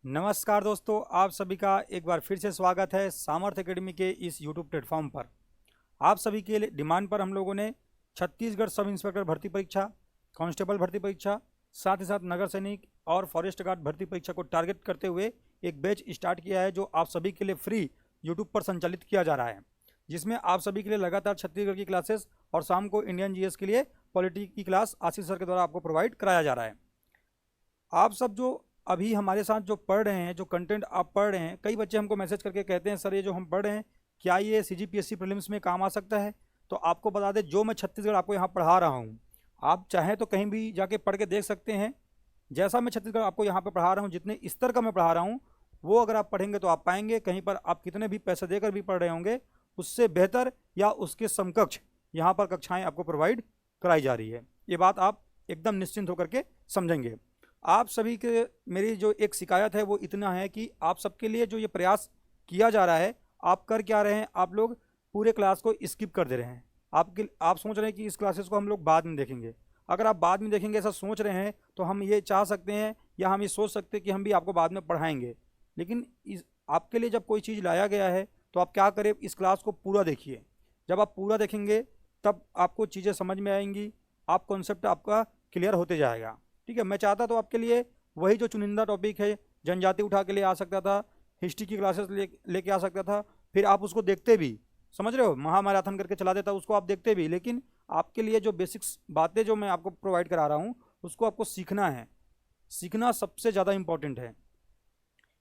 नमस्कार दोस्तों, आप सभी का एक बार फिर से स्वागत है सामर्थ्य एकेडमी के इस यूट्यूब प्लेटफॉर्म पर। आप सभी के लिए डिमांड पर हम लोगों ने छत्तीसगढ़ सब इंस्पेक्टर भर्ती परीक्षा, कांस्टेबल भर्ती परीक्षा, साथ ही साथ नगर सैनिक और फॉरेस्ट गार्ड भर्ती परीक्षा को टारगेट करते हुए एक बैच स्टार्ट किया है, जो आप सभी के लिए फ्री यूट्यूब पर संचालित किया जा रहा है, जिसमें आप सभी के लिए लगातार छत्तीसगढ़ की क्लासेस और शाम को इंडियन जीएस के लिए पॉलिटी की क्लास आशीष सर के द्वारा आपको प्रोवाइड कराया जा रहा है। आप सब जो अभी हमारे साथ जो पढ़ रहे हैं, जो कंटेंट आप पढ़ रहे हैं, कई बच्चे हमको मैसेज करके कहते हैं सर ये जो हम पढ़ रहे हैं क्या ये सीजीपीएससी प्रीलिम्स में काम आ सकता है। तो आपको बता दें, जो मैं छत्तीसगढ़ आपको यहाँ पढ़ा रहा हूँ, आप चाहें तो कहीं भी जाके पढ़ के देख सकते हैं। जैसा मैं छत्तीसगढ़ आपको यहाँ पर पढ़ा रहा हूँ, जितने स्तर का मैं पढ़ा रहा हूँ, वो अगर आप पढ़ेंगे तो आप पाएंगे। कहीं पर आप कितने भी पैसे देकर भी पढ़ रहे होंगे, उससे बेहतर या उसके समकक्ष यहाँ पर कक्षाएँ आपको प्रोवाइड कराई जा रही है। ये बात आप एकदम निश्चिंत होकर के समझेंगे। आप सभी के मेरी जो एक शिकायत है वो इतना है कि आप सबके लिए जो ये प्रयास किया जा रहा है, आप कर क्या रहे हैं, आप लोग पूरे क्लास को स्किप कर दे रहे हैं। आप सोच रहे हैं कि इस क्लासेस को हम लोग बाद में देखेंगे। अगर आप बाद में देखेंगे ऐसा सोच रहे हैं, तो हम ये चाह सकते हैं या हम ये सोच सकते हैं कि हम भी आपको बाद में पढ़ाएंगे। लेकिन आपके लिए जब कोई चीज़ लाया गया है तो आप क्या करें, इस क्लास को पूरा देखिए। जब आप पूरा देखेंगे तब आपको चीज़ें समझ में आएंगी, आप कॉन्सेप्ट आपका क्लियर होते जाएगा। ठीक है, मैं चाहता तो आपके लिए वही जो चुनिंदा टॉपिक है, जनजाति उठा के लिए आ सकता था, हिस्ट्री की क्लासेस लेके आ सकता था, फिर आप उसको देखते भी, समझ रहे हो, महामैराथन करके चला देता, उसको आप देखते भी। लेकिन आपके लिए जो बेसिक्स बातें जो मैं आपको प्रोवाइड करा रहा हूँ, उसको आपको सीखना है। सीखना सबसे ज़्यादा इंपॉर्टेंट है।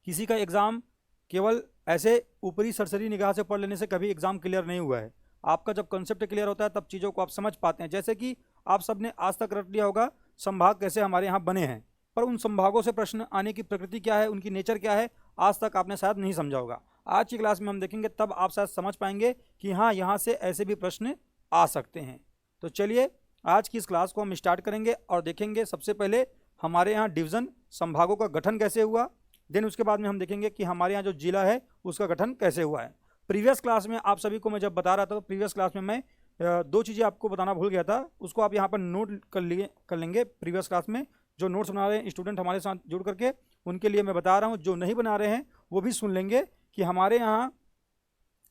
किसी का एग्ज़ाम केवल ऐसे ऊपरी सरसरी निगाह से पढ़ लेने से कभी एग्ज़ाम क्लियर नहीं हुआ है। आपका जब कंसेप्ट क्लियर होता है तब चीज़ों को आप समझ पाते हैं। जैसे कि आप सब ने आज तक रट लिया होगा संभाग कैसे हमारे यहाँ बने हैं, पर उन संभागों से प्रश्न आने की प्रकृति क्या है, उनकी नेचर क्या है, आज तक आपने शायद नहीं समझा होगा। आज की क्लास में हम देखेंगे, तब आप शायद समझ पाएंगे कि हाँ, यहाँ से ऐसे भी प्रश्न आ सकते हैं। तो चलिए आज की इस क्लास को हम स्टार्ट करेंगे और देखेंगे सबसे पहले हमारे यहाँ डिवीज़न संभागों का गठन कैसे हुआ। देन उसके बाद में हम देखेंगे कि हमारे यहाँ जो जिला है उसका गठन कैसे हुआ है। प्रीवियस क्लास में आप सभी को मैं जब बता रहा था, तो प्रीवियस क्लास में मैं दो चीज़ें आपको बताना भूल गया था, उसको आप यहाँ पर नोट कर लेंगे। प्रीवियस क्लास में जो नोट्स बना रहे हैं स्टूडेंट हमारे साथ जुड़ करके, उनके लिए मैं बता रहा हूँ। जो नहीं बना रहे हैं वो भी सुन लेंगे कि हमारे यहाँ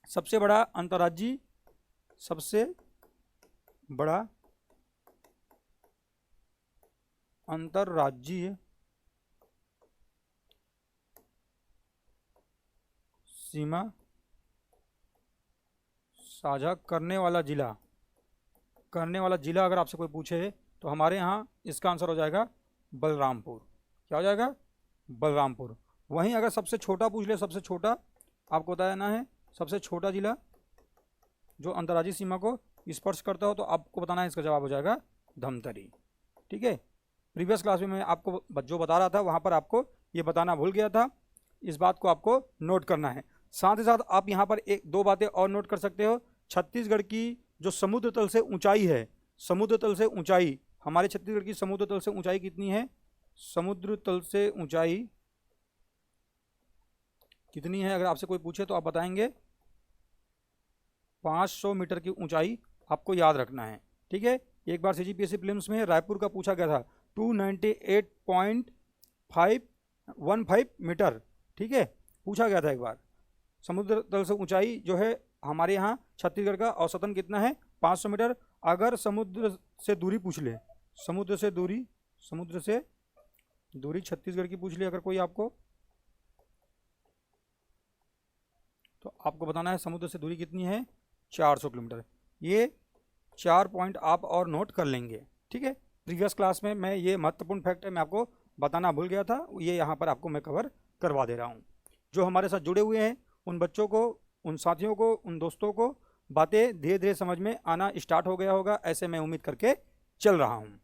सबसे बड़ा अंतर्राज्यीय सीमा साझा करने वाला जिला अगर आपसे कोई पूछे तो हमारे यहाँ इसका आंसर हो जाएगा बलरामपुर। क्या हो जाएगा? बलरामपुर। वहीं अगर सबसे छोटा पूछ ले, सबसे छोटा आपको बताना है, सबसे छोटा जिला जो अंतर्राज्यीय सीमा को स्पर्श करता हो, तो आपको बताना है, इसका जवाब हो जाएगा धमतरी। ठीक है, प्रीवियस क्लास में मैं आपको जो बता रहा था वहाँ पर आपको ये बताना भूल गया था। इस बात को आपको नोट करना है। साथ ही साथ आप यहाँ पर एक दो बातें और नोट कर सकते हो। छत्तीसगढ़ की जो समुद्र तल से ऊंचाई है, समुद्र तल से ऊंचाई, हमारे छत्तीसगढ़ की समुद्र तल से ऊंचाई कितनी है? समुद्र तल से ऊंचाई कितनी है अगर आपसे कोई पूछे तो आप बताएंगे 500 मीटर की ऊंचाई आपको याद रखना है। ठीक है, एक बार सीजीपीएससी प्रीलिम्स में रायपुर का पूछा गया था, 298.515 मीटर। ठीक है, पूछा गया था एक बार। समुद्र तल से ऊंचाई जो है हमारे यहाँ छत्तीसगढ़ का औसतन कितना है? 500 मीटर। अगर समुद्र से दूरी पूछ ले, समुद्र से दूरी छत्तीसगढ़ की पूछ ले अगर कोई आपको, तो आपको बताना है समुद्र से दूरी कितनी है? 400 किलोमीटर। ये 4 पॉइंट आप और नोट कर लेंगे। ठीक है, प्रीवियस क्लास में मैं ये महत्वपूर्ण फैक्ट है, मैं आपको बताना भूल गया था, ये यहाँ पर आपको मैं कवर करवा दे रहा हूँ। जो हमारे साथ जुड़े हुए हैं उन बच्चों को, उन साथियों को, उन दोस्तों को बातें धीरे धीरे समझ में आना स्टार्ट हो गया होगा, ऐसे मैं उम्मीद करके चल रहा हूँ।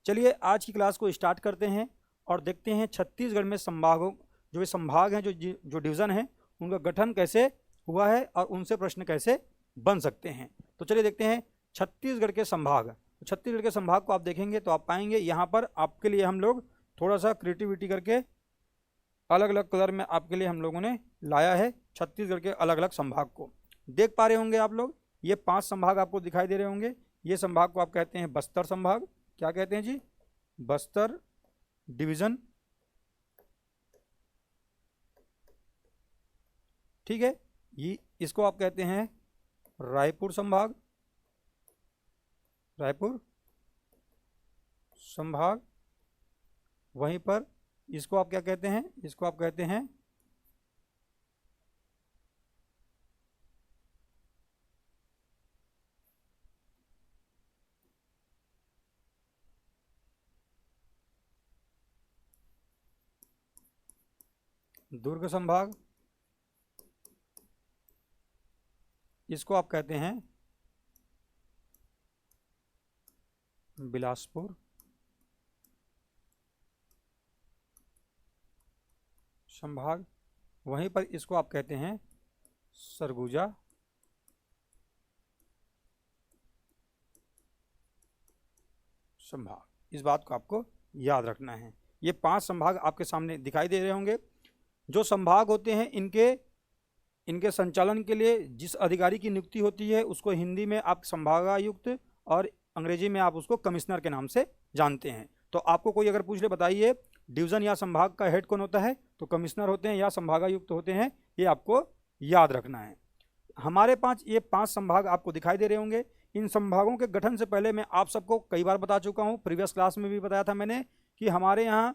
चलिए आज की क्लास को स्टार्ट करते हैं और देखते हैं छत्तीसगढ़ में संभागों, जो ये संभाग हैं, जो डिवीज़न है, उनका गठन कैसे हुआ है और उनसे प्रश्न कैसे बन सकते हैं। तो चलिए देखते हैं छत्तीसगढ़ के संभाग। तो छत्तीसगढ़ के संभाग को आप देखेंगे तो आप पाएंगे यहाँ पर आपके लिए हम लोग थोड़ा सा क्रिएटिविटी करके अलग अलग कलर में आपके लिए हम लोगों ने लाया है छत्तीसगढ़ के अलग अलग संभाग को। देख पा रहे होंगे आप लोग, ये 5 संभाग आपको दिखाई दे रहे होंगे। ये संभाग को आप कहते हैं बस्तर संभाग। क्या कहते हैं जी? बस्तर डिवीज़न। ठीक है, ये इसको आप कहते हैं रायपुर संभाग, रायपुर संभाग। वहीं पर इसको आप क्या कहते हैं, इसको आप कहते हैं दुर्ग संभाग, इसको आप कहते हैं बिलासपुर संभाग। वहीं पर इसको आप कहते हैं सरगुजा संभाग। इस बात को आपको याद रखना है। ये 5 संभाग आपके सामने दिखाई दे रहे होंगे। जो संभाग होते हैं इनके संचालन के लिए जिस अधिकारी की नियुक्ति होती है उसको हिंदी में आप संभागायुक्त और अंग्रेजी में आप उसको कमिश्नर के नाम से जानते हैं। तो आपको कोई अगर पूछ ले बताइए डिवीज़न या संभाग का हेड कौन होता है, तो कमिश्नर होते हैं या संभागायुक्त होते हैं, ये आपको याद रखना है। हमारे पास ये 5 संभाग आपको दिखाई दे रहे होंगे। इन संभागों के गठन से पहले मैं आप सबको कई बार बता चुका हूँ, प्रीवियस क्लास में भी बताया था मैंने कि हमारे यहाँ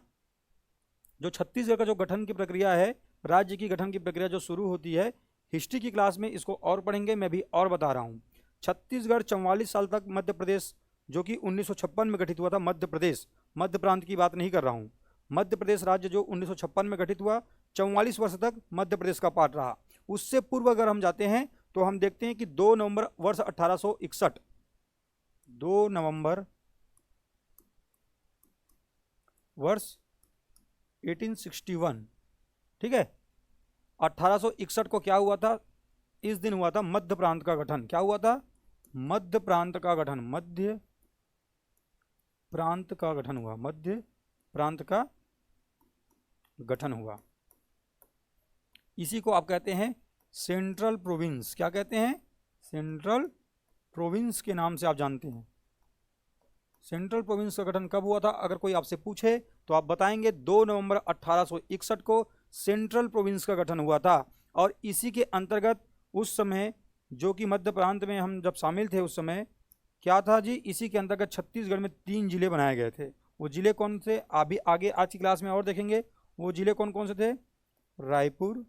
जो छत्तीसगढ़ का जो गठन की प्रक्रिया है, राज्य की गठन की प्रक्रिया जो शुरू होती है, हिस्ट्री की क्लास में इसको और पढ़ेंगे, मैं भी और बता रहा हूँ। छत्तीसगढ़ 44 साल तक मध्य प्रदेश जो कि 1956 में गठित हुआ था, मध्य प्रदेश, मध्य प्रांत की बात नहीं कर रहा हूँ, मध्य प्रदेश राज्य जो 1956 में गठित हुआ 44 वर्ष तक मध्य प्रदेश का पार्ट रहा। उससे पूर्व अगर हम जाते हैं तो हम देखते हैं कि 2 नवंबर वर्ष 1861, 2 नवंबर वर्ष 1861, ठीक है, 1861 को क्या हुआ था, इस दिन हुआ था मध्य प्रांत का गठन। क्या हुआ था, मध्य प्रांत का गठन, मध्य प्रांत का गठन हुआ, मध्य प्रांत का गठन हुआ। इसी को आप कहते हैं सेंट्रल प्रोविंस। क्या कहते हैं, सेंट्रल प्रोविंस के नाम से आप जानते हैं। सेंट्रल प्रोविंस का गठन कब हुआ था, अगर कोई आपसे पूछे तो आप बताएंगे 2 नवंबर 1861 को सेंट्रल प्रोविंस का गठन हुआ था। और इसी के अंतर्गत उस समय जो कि मध्य प्रांत में हम जब शामिल थे उस समय क्या था जी, इसी के अंतर्गत छत्तीसगढ़ में 3 जिले बनाए गए थे। वो जिले कौन से, अभी आगे आज की क्लास में और देखेंगे वो जिले कौन कौन से थे, रायपुर,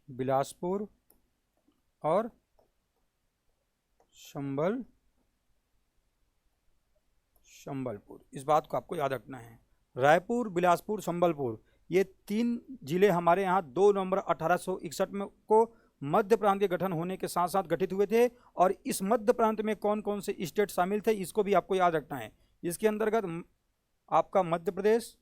बिलासपुर और संबलपुर। इस बात को आपको याद रखना है, रायपुर, बिलासपुर, संबलपुर, ये 3 जिले हमारे यहाँ 2 नवंबर 1861 में को मध्य प्रांत के गठन होने के साथ साथ गठित हुए थे। और इस मध्य प्रांत में कौन कौन से स्टेट शामिल थे इसको भी आपको याद रखना है। इसके अंतर्गत आपका मध्य प्रदेश,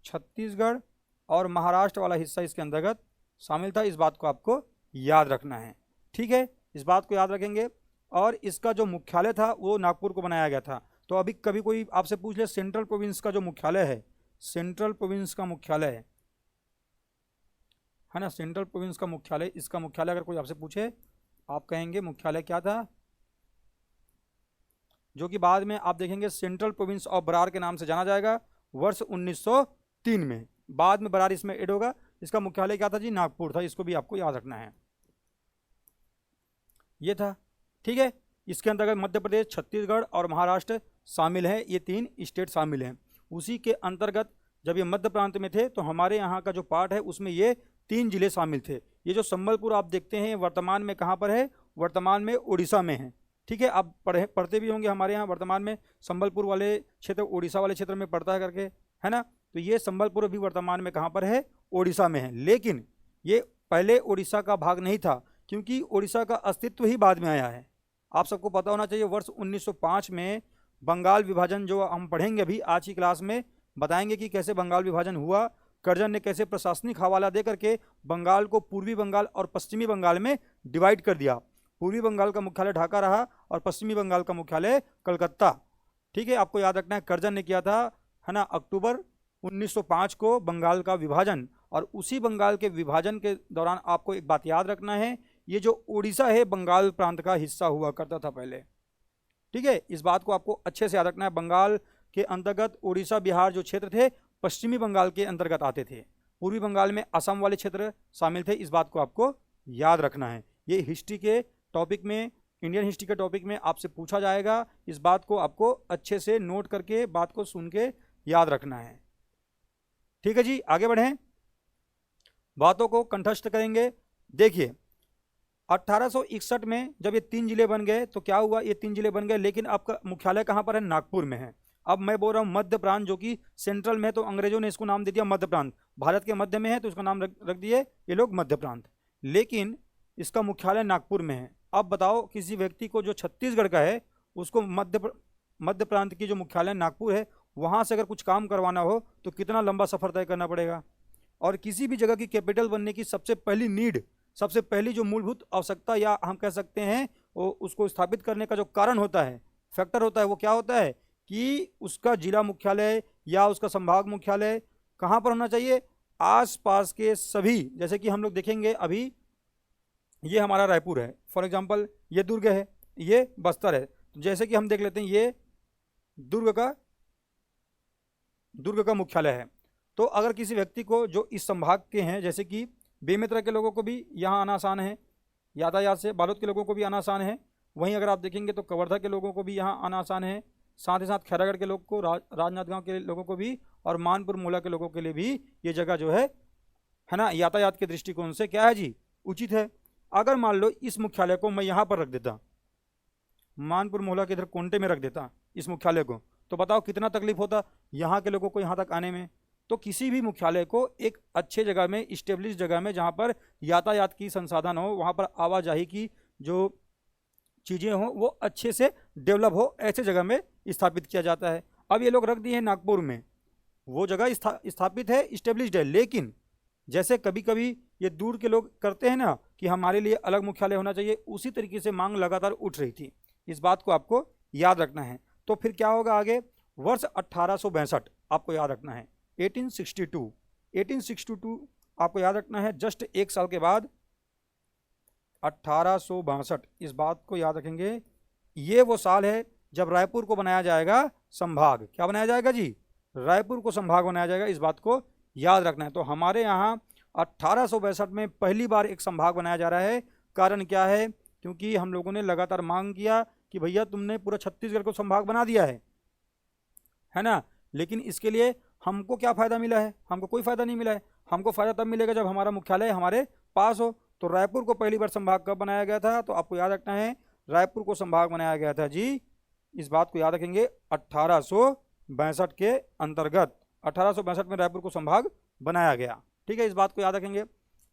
छत्तीसगढ़ और महाराष्ट्र वाला हिस्सा इसके अंतर्गत शामिल था। इस बात को आपको याद रखना है, ठीक है, इस बात को याद रखेंगे। और इसका जो मुख्यालय था वो नागपुर को बनाया गया था। तो अभी कभी कोई आपसे पूछ ले सेंट्रल प्रोविंस का जो मुख्यालय है, सेंट्रल प्रोविंस का मुख्यालय है ना, सेंट्रल प्रोविंस का मुख्यालय, इसका मुख्यालय अगर कोई आपसे पूछे आप कहेंगे मुख्यालय क्या था, जो कि बाद में आप देखेंगे सेंट्रल प्रोविंस ऑफ बरार के नाम से जाना जाएगा वर्ष 1903 में, बाद में बरार इसमें ऐड होगा। इसका मुख्यालय क्या था जी, नागपुर था। इसको भी आपको याद रखना है, ये था, ठीक है। इसके अंतर्गत मध्य प्रदेश, छत्तीसगढ़ और महाराष्ट्र शामिल हैं, ये 3 स्टेट शामिल हैं। उसी के अंतर्गत जब ये मध्य प्रांत में थे तो हमारे यहाँ का जो पार्ट है उसमें ये 3 जिले शामिल थे। ये जो संबलपुर आप देखते हैं वर्तमान में कहाँ पर है, वर्तमान में उड़ीसा में है, ठीक है। आप पढ़ते भी होंगे हमारे यहाँ वर्तमान में संबलपुर वाले क्षेत्र उड़ीसा वाले क्षेत्र में पड़ता है करके, है ना। तो ये संबलपुर भी वर्तमान में कहाँ पर है, उड़ीसा में है। लेकिन ये पहले उड़ीसा का भाग नहीं था क्योंकि उड़ीसा का अस्तित्व ही बाद में आया है। आप सबको पता होना चाहिए वर्ष 1905 में बंगाल विभाजन, जो हम पढ़ेंगे अभी आज की क्लास में, बताएंगे कि कैसे बंगाल विभाजन हुआ, कर्जन ने कैसे प्रशासनिक हवाला दे करके बंगाल को पूर्वी बंगाल और पश्चिमी बंगाल में डिवाइड कर दिया। पूर्वी बंगाल का मुख्यालय ढाका रहा और पश्चिमी बंगाल का मुख्यालय कलकत्ता, ठीक है। आपको याद रखना है कर्जन ने किया था, है ना, अक्टूबर 1905 को बंगाल का विभाजन। और उसी बंगाल के विभाजन के दौरान आपको एक बात याद रखना है, ये जो उड़ीसा है बंगाल प्रांत का हिस्सा हुआ करता था पहले, ठीक है। इस बात को आपको अच्छे से याद रखना है। बंगाल के अंतर्गत उड़ीसा बिहार जो क्षेत्र थे पश्चिमी बंगाल के अंतर्गत आते थे। पूर्वी बंगाल में असम वाले क्षेत्र शामिल थे। इस बात को आपको याद रखना है। ये हिस्ट्री के टॉपिक में, इंडियन हिस्ट्री के टॉपिक में आपसे पूछा जाएगा। इस बात को आपको अच्छे से नोट करके, बात को सुन के याद रखना है। ठीक है जी, आगे बढ़ें, बातों को कंठस्थ करेंगे। देखिए 1861 में जब ये 3 जिले बन गए तो क्या हुआ, ये 3 जिले बन गए, लेकिन आपका मुख्यालय कहाँ पर है, नागपुर में है। अब मैं बोल रहा हूँ मध्य प्रांत, जो कि सेंट्रल में है, तो अंग्रेजों ने इसको नाम दे दिया मध्य प्रांत। भारत के मध्य में है तो इसका नाम रख दिए ये लोग मध्य प्रांत, लेकिन इसका मुख्यालय नागपुर में है। अब बताओ किसी व्यक्ति को जो छत्तीसगढ़ का है उसको मध्य प्रांत की जो मुख्यालय नागपुर है वहाँ से अगर कुछ काम करवाना हो तो कितना लंबा सफर तय करना पड़ेगा। और किसी भी जगह की कैपिटल बनने की सबसे पहली नीड, सबसे पहली जो मूलभूत आवश्यकता या हम कह सकते हैं वो उसको स्थापित करने का जो कारण होता है, फैक्टर होता है, वो क्या होता है कि उसका जिला मुख्यालय या उसका संभाग मुख्यालय कहाँ पर होना चाहिए, आसपास के सभी। जैसे कि हम लोग देखेंगे अभी ये हमारा रायपुर है, फॉर एग्जांपल ये दुर्ग है, ये बस्तर है, तो जैसे कि हम देख लेते हैं ये दुर्ग का मुख्यालय है। तो अगर किसी व्यक्ति को जो इस संभाग के हैं, जैसे कि बेमेतरा के लोगों को भी यहाँ आना आसान है यातायात से, बालोद के लोगों को भी आना आसान है, वहीं अगर आप देखेंगे तो कवर्धा के लोगों को भी यहाँ आना आसान है, साथ ही साथ खैरागढ़ के लोग को, राजनांदगांव के लोगों को भी, और मानपुर मोहला के लोगों के लिए भी ये जगह जो है ना, यातायात के दृष्टिकोण से क्या है जी, उचित है। अगर मान लो इस मुख्यालय को मैं यहाँ पर रख देता, मानपुर मोहला के इधर कोंटे में रख देता इस मुख्यालय को, तो बताओ कितना तकलीफ होता यहाँ के लोगों को यहाँ तक आने में। तो किसी भी मुख्यालय को एक अच्छे जगह में, इस्टेब्लिश जगह में, जहाँ पर यातायात की संसाधन हो, वहाँ पर आवाजाही की जो चीज़ें हों वो अच्छे से डेवलप हो, ऐसे जगह में स्थापित किया जाता है। अब ये लोग रख दिए हैं नागपुर में, वो जगह स्थापित है, इस्टेब्लिश्ड है, लेकिन जैसे कभी कभी ये दूर के लोग करते हैं ना कि हमारे लिए अलग मुख्यालय होना चाहिए, उसी तरीके से मांग लगातार उठ रही थी। इस बात को आपको याद रखना है। तो फिर क्या होगा आगे, वर्ष 1862 आपको याद रखना है, 1862 आपको याद रखना है, जस्ट एक साल के बाद 1862, इस बात को याद रखेंगे। ये वो साल है जब रायपुर को बनाया जाएगा संभाग। क्या बनाया जाएगा जी, रायपुर को संभाग बनाया जाएगा, इस बात को याद रखना है। तो हमारे यहाँ 1862 में पहली बार एक संभाग बनाया जा रहा है। कारण क्या है, क्योंकि हम लोगों ने लगातार मांग किया कि भैया तुमने पूरा छत्तीसगढ़ को संभाग बना दिया है ना, लेकिन इसके लिए हमको क्या फ़ायदा मिला है, हमको कोई फ़ायदा नहीं मिला है। हमको फ़ायदा तब मिलेगा जब हमारा मुख्यालय हमारे पास हो। तो रायपुर को पहली बार संभाग कब बनाया गया था, तो आपको याद रखना है रायपुर को संभाग बनाया गया था जी, इस बात को याद रखेंगे 1862 के अंतर्गत। 1862 में रायपुर को संभाग बनाया गया, ठीक है, इस बात को याद रखेंगे।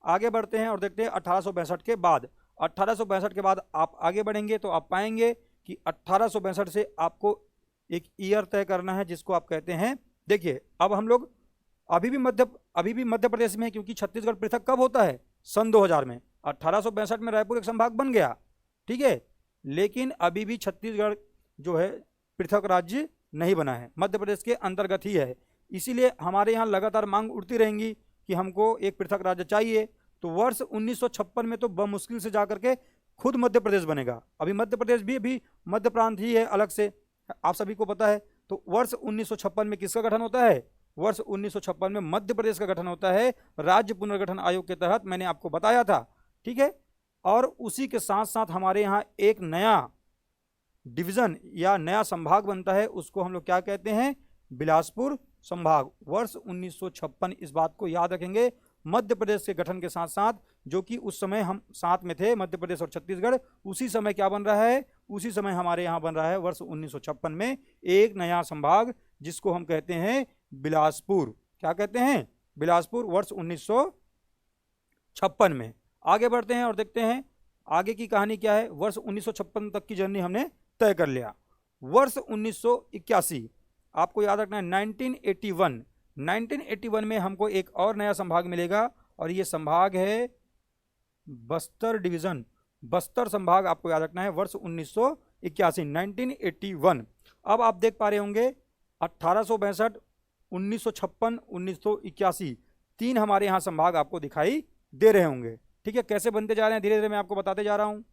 आगे बढ़ते हैं और देखते हैं 1862 के बाद। 1862 के बाद आप आगे बढ़ेंगे तो आप पाएंगे कि 1862 से आपको एक ईयर तय करना है जिसको आप कहते हैं, देखिए अब हम लोग अभी भी मध्य प्रदेश में, क्योंकि छत्तीसगढ़ पृथक कब होता है, सन 2000 में। 1862 में रायपुर एक संभाग बन गया, ठीक है, लेकिन अभी भी छत्तीसगढ़ जो है पृथक राज्य नहीं बना है, मध्य प्रदेश के अंतर्गत ही है। इसीलिए हमारे यहाँ लगातार मांग उठती रहेंगी कि हमको एक पृथक राज्य चाहिए। तो वर्ष 1956 में तो बमुश्किल से जाकर के खुद मध्य प्रदेश बनेगा। अभी मध्य प्रदेश भी अभी मध्य प्रांत ही है अलग से, आप सभी को पता है। तो वर्ष 1956 में किसका गठन होता है, वर्ष 1956 में मध्य प्रदेश का गठन होता है, राज्य पुनर्गठन आयोग के तहत, मैंने आपको बताया था, ठीक है। और उसी के साथ साथ हमारे यहाँ एक नया डिवीजन या नया संभाग बनता है, उसको हम लोग क्या कहते हैं, बिलासपुर संभाग, वर्ष 1956। इस बात को याद रखेंगे। मध्य प्रदेश के गठन के साथ साथ, जो कि उस समय हम साथ में थे, मध्य प्रदेश और छत्तीसगढ़, उसी समय क्या बन रहा है, उसी समय हमारे यहाँ बन रहा है वर्ष 1956 में एक नया संभाग जिसको हम कहते हैं बिलासपुर। क्या कहते हैं, बिलासपुर, वर्ष 1956 में। आगे बढ़ते हैं और देखते हैं आगे की कहानी क्या है। वर्ष 1956 तक की जर्नी हमने तय कर लिया। वर्ष 1981 आपको याद रखना है, 1981 में हमको एक और नया संभाग मिलेगा और ये संभाग है बस्तर डिवीजन, बस्तर संभाग आपको याद रखना है, वर्ष 1981, 1981। अब आप देख पा रहे होंगे 1862, 1956, 1981, तीन हमारे यहाँ संभाग आपको दिखाई दे रहे होंगे, ठीक है। कैसे बनते जा रहे हैं धीरे धीरे मैं आपको बताते जा रहा हूँ।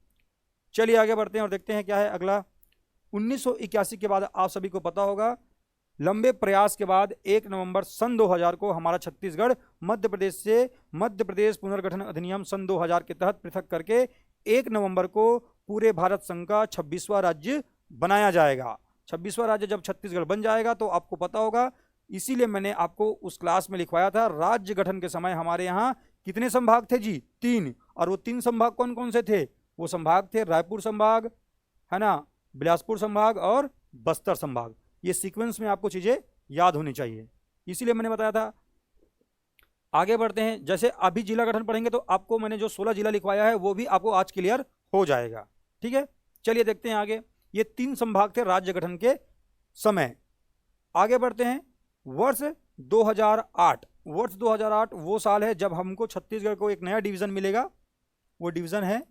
चलिए आगे बढ़ते हैं और देखते हैं क्या है अगला। 1981 के बाद आप सभी को पता होगा लंबे प्रयास के बाद 1 नवंबर सन 2000 को हमारा छत्तीसगढ़ मध्य प्रदेश से मध्य प्रदेश पुनर्गठन अधिनियम सन 2000 के तहत पृथक करके 1 नवंबर को पूरे भारत संघ का 26वां राज्य बनाया जाएगा। 26वां राज्य जब छत्तीसगढ़ बन जाएगा तो आपको पता होगा, इसीलिए मैंने आपको उस क्लास में लिखवाया था, राज्य गठन के समय हमारे यहाँ कितने संभाग थे जी? 3। और वो 3 संभाग कौन कौन से थे? वो संभाग थे रायपुर संभाग, है ना, बिलासपुर संभाग और बस्तर संभाग। ये सीक्वेंस में आपको चीजें याद होनी चाहिए, इसीलिए मैंने बताया था। आगे बढ़ते हैं, जैसे अभी जिला गठन पढ़ेंगे तो आपको मैंने जो 16 जिला लिखवाया है वो भी आपको आज क्लियर हो जाएगा। ठीक है, चलिए देखते हैं आगे। ये 3 संभाग थे राज्य गठन के समय। आगे बढ़ते हैं, वर्ष 2008। वर्ष 2008 वो साल है जब हमको छत्तीसगढ़ को एक नया डिवीजन मिलेगा, वो डिवीजन है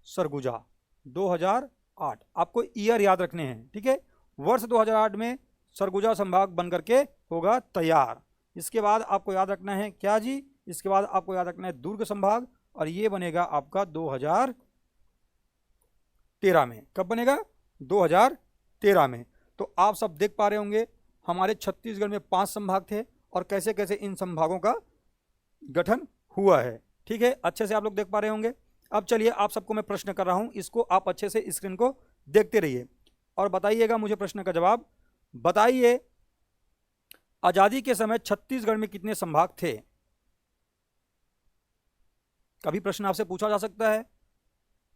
सरगुजा। 2008 आपको ईयर याद रखने हैं। ठीक है, वर्ष 2008 में सरगुजा संभाग बनकर के होगा तैयार। इसके बाद आपको याद रखना है क्या जी? इसके बाद आपको याद रखना है दुर्ग संभाग, और ये बनेगा आपका 2013 में। कब बनेगा? 2013 में। तो आप सब देख पा रहे होंगे हमारे छत्तीसगढ़ में 5 संभाग थे और कैसे कैसे इन संभागों का गठन हुआ है। ठीक है, अच्छे से आप लोग देख पा रहे होंगे। अब चलिए आप सबको मैं प्रश्न कर रहा हूं, इसको आप अच्छे से स्क्रीन को देखते रहिए और बताइएगा मुझे प्रश्न का जवाब। बताइए, आजादी के समय छत्तीसगढ़ में कितने संभाग थे? कभी प्रश्न आपसे पूछा जा सकता है,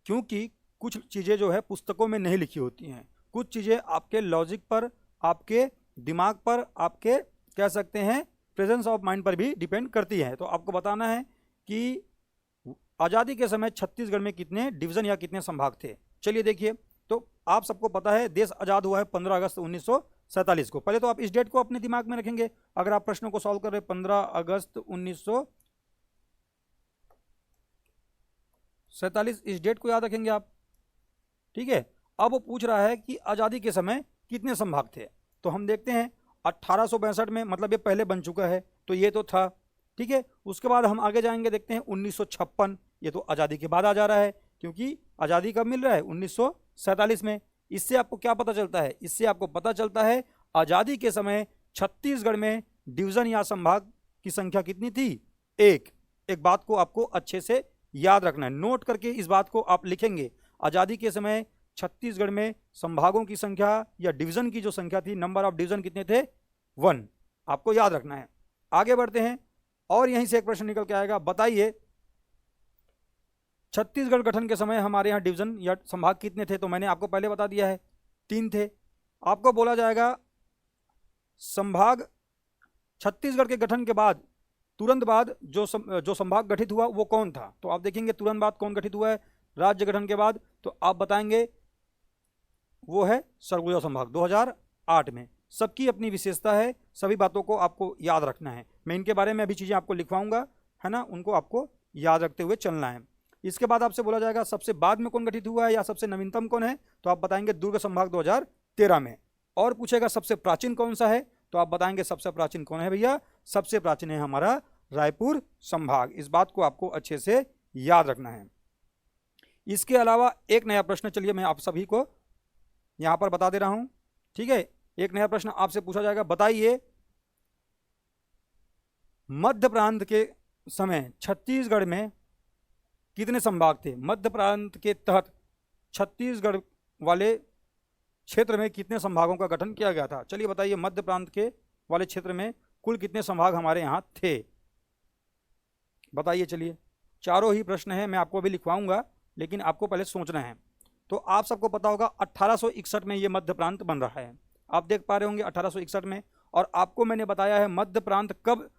क्योंकि कुछ चीजें जो है पुस्तकों में नहीं लिखी होती हैं, कुछ चीजें आपके लॉजिक पर, आपके दिमाग पर, आपके कह सकते हैं प्रेजेंस ऑफ माइंड पर भी डिपेंड करती है। तो आपको बताना है कि आजादी के समय छत्तीसगढ़ में कितने डिवीजन या कितने संभाग थे। चलिए देखिए, तो आप सबको पता है देश आजाद हुआ है 15 अगस्त 1947 को। पहले तो आप इस डेट को अपने दिमाग में रखेंगे, अगर आप प्रश्नों को सॉल्व कर रहे 15 अगस्त 1947, इस डेट को याद रखेंगे आप। ठीक है, अब वो पूछ रहा है कि आजादी के समय कितने संभाग थे, तो हम देखते हैं 1862 में, मतलब ये पहले बन चुका है तो ये तो था। ठीक है, उसके बाद हम आगे जाएंगे, देखते हैं 1956, ये तो आज़ादी के बाद आ जा रहा है, क्योंकि आज़ादी कब मिल रहा है? 1947 में। इससे आपको क्या पता चलता है? इससे आपको पता चलता है आज़ादी के समय छत्तीसगढ़ में डिवीजन या संभाग की संख्या कितनी थी? 1। एक बात को आपको अच्छे से याद रखना है, नोट करके इस बात को आप लिखेंगे। आज़ादी के समय छत्तीसगढ़ में संभागों की संख्या या डिवीजन की जो संख्या थी, नंबर ऑफ डिवीजन कितने थे? 1। आपको याद रखना है। आगे बढ़ते हैं, और यहीं से एक प्रश्न निकल के आएगा। बताइए, छत्तीसगढ़ गठन के समय हमारे यहाँ डिवीजन या संभाग कितने थे? तो मैंने आपको पहले बता दिया है, 3 थे। आपको बोला जाएगा संभाग छत्तीसगढ़ के गठन के बाद तुरंत बाद जो संभाग गठित हुआ वो कौन था? तो आप देखेंगे तुरंत बाद कौन गठित हुआ है राज्य गठन के बाद, तो आप बताएंगे वो है सरगुजा संभाग 2008 में। सबकी अपनी विशेषता है, सभी बातों को आपको याद रखना है। मैं इनके बारे में अभी चीज़ें आपको लिखवाऊंगा, है ना, उनको आपको याद रखते हुए चलना है। इसके बाद आपसे बोला जाएगा सबसे बाद में कौन गठित हुआ है या सबसे नवीनतम कौन है, तो आप बताएंगे दुर्ग संभाग 2013 में। और पूछेगा सबसे प्राचीन कौन सा है, तो आप बताएंगे सबसे प्राचीन कौन है भैया? सबसे प्राचीन है हमारा रायपुर संभाग। इस बात को आपको अच्छे से याद रखना है। इसके अलावा एक नया प्रश्न, चलिए मैं आप सभी को यहां पर बता दे रहा हूं। ठीक है, एक नया प्रश्न आपसे पूछा जाएगा। बताइए, मध्य प्रांत के समय छत्तीसगढ़ में कितने संभाग थे? मध्य प्रांत के तहत छत्तीसगढ़ वाले क्षेत्र में कितने संभागों का गठन किया गया था? चलिए बताइए, मध्य प्रांत के वाले क्षेत्र में कुल कितने संभाग हमारे यहाँ थे? बताइए। चलिए, चारों ही प्रश्न हैं, मैं आपको अभी लिखवाऊंगा, लेकिन आपको पहले सोचना है। तो आप सबको पता होगा 1861 में ये मध्य प्रांत बन रहा है, आप देख पा रहे होंगे 1861 में। और आपको मैंने बताया है मध्य प्रांत कब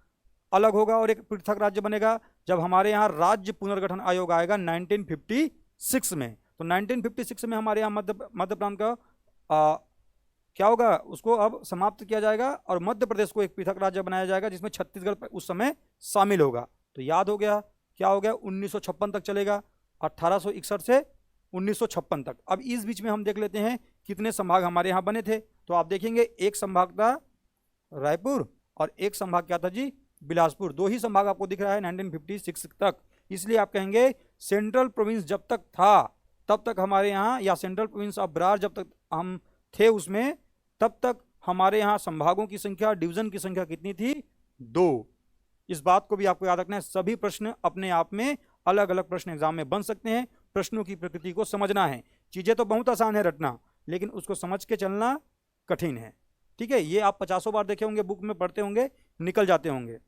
अलग होगा और एक पृथक राज्य बनेगा? जब हमारे यहाँ राज्य पुनर्गठन आयोग आएगा 1956 में। तो 1956 में हमारे यहाँ मध्य प्रांत का क्या होगा? उसको अब समाप्त किया जाएगा और मध्य प्रदेश को एक पृथक राज्य बनाया जाएगा, जिसमें छत्तीसगढ़ उस समय शामिल होगा। तो याद हो गया, क्या हो गया? 1956 तक चलेगा, 1861 से 1956 तक। अब इस बीच में हम देख लेते हैं कितने संभाग हमारे यहाँ बने थे। तो आप देखेंगे एक संभाग था रायपुर और एक संभाग क्या था जी? बिलासपुर। 2 ही संभाग आपको दिख रहा है 1956 तक। इसलिए आप कहेंगे सेंट्रल प्रोविंस जब तक था तब तक हमारे यहाँ, या सेंट्रल प्रोविंस ऑफ बरार जब तक हम थे उसमें, तब तक हमारे यहाँ संभागों की संख्या, डिवीजन की संख्या कितनी थी? 2। इस बात को भी आपको याद रखना है। सभी प्रश्न अपने आप में अलग अलग प्रश्न एग्जाम में बन सकते हैं। प्रश्नों की प्रकृति को समझना है। चीजें तो बहुत आसान है रटना, लेकिन उसको समझ के चलना कठिन है। ठीक है, ये आप 50 बार देखे होंगे, बुक में पढ़ते होंगे, निकल जाते होंगे।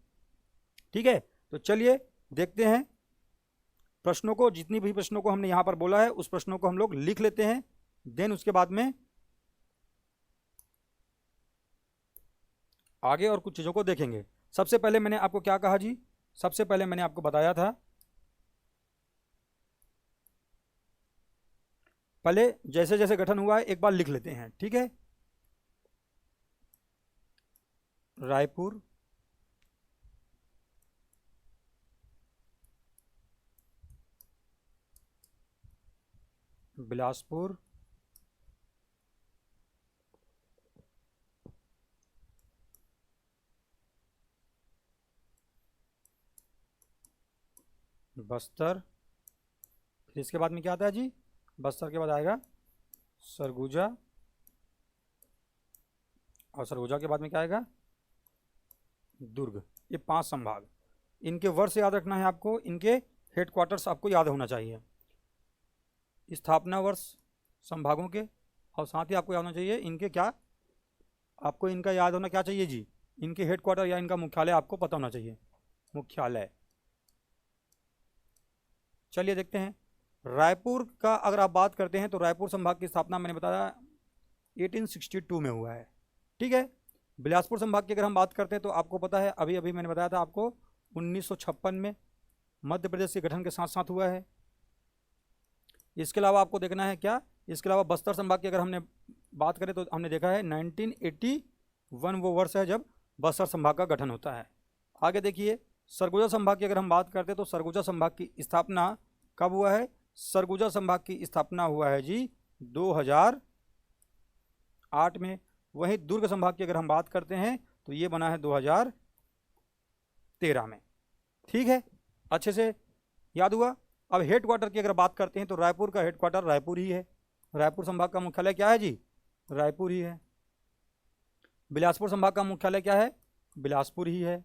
ठीक है, तो चलिए देखते हैं प्रश्नों को। जितनी भी प्रश्नों को हमने यहां पर बोला है उस प्रश्नों को हम लोग लिख लेते हैं, देन उसके बाद में आगे और कुछ चीजों को देखेंगे। सबसे पहले मैंने आपको क्या कहा जी? सबसे पहले मैंने आपको बताया था, पहले जैसे जैसे गठन हुआ है एक बार लिख लेते हैं। ठीक है, रायपुर, बिलासपुर, बस्तर, फिर इसके बाद में क्या आता है जी? बस्तर के बाद आएगा सरगुजा, और सरगुजा के बाद में क्या आएगा? दुर्ग। ये 5 संभाग। इनके वर्ष याद रखना है आपको, इनके हेडक्वार्टर्स आपको याद होना चाहिए, स्थापना वर्ष संभागों के, और साथ ही आपको याद होना चाहिए इनके क्या, आपको इनका याद होना क्या चाहिए जी? इनके हेडक्वार्टर या इनका मुख्यालय आपको पता होना चाहिए, मुख्यालय। चलिए देखते हैं। रायपुर का अगर आप बात करते हैं तो रायपुर संभाग की स्थापना मैंने बताया 1862 में हुआ है। ठीक है, बिलासपुर संभाग की अगर हम बात करते हैं तो आपको पता है, अभी अभी मैंने बताया था आपको, 1956 में मध्य प्रदेश के गठन के साथ साथ हुआ है। इसके अलावा आपको देखना है क्या, इसके अलावा बस्तर संभाग की अगर हमने बात करें तो हमने देखा है 1981 वो वर्ष है जब बस्तर संभाग का गठन होता है। आगे देखिए, सरगुजा संभाग की अगर हम बात करते हैं तो सरगुजा संभाग की स्थापना कब हुआ है? सरगुजा संभाग की स्थापना हुआ है जी 2008 में। वहीं दुर्ग संभाग की अगर हम बात करते हैं तो ये बना है 2013 में। ठीक है, अच्छे से याद हुआ। अब हेडक्वार्टर की अगर बात करते हैं तो रायपुर का हेडक्वार्टर रायपुर ही है। रायपुर संभाग का मुख्यालय क्या है जी? रायपुर ही है। बिलासपुर संभाग का मुख्यालय क्या है? बिलासपुर ही है।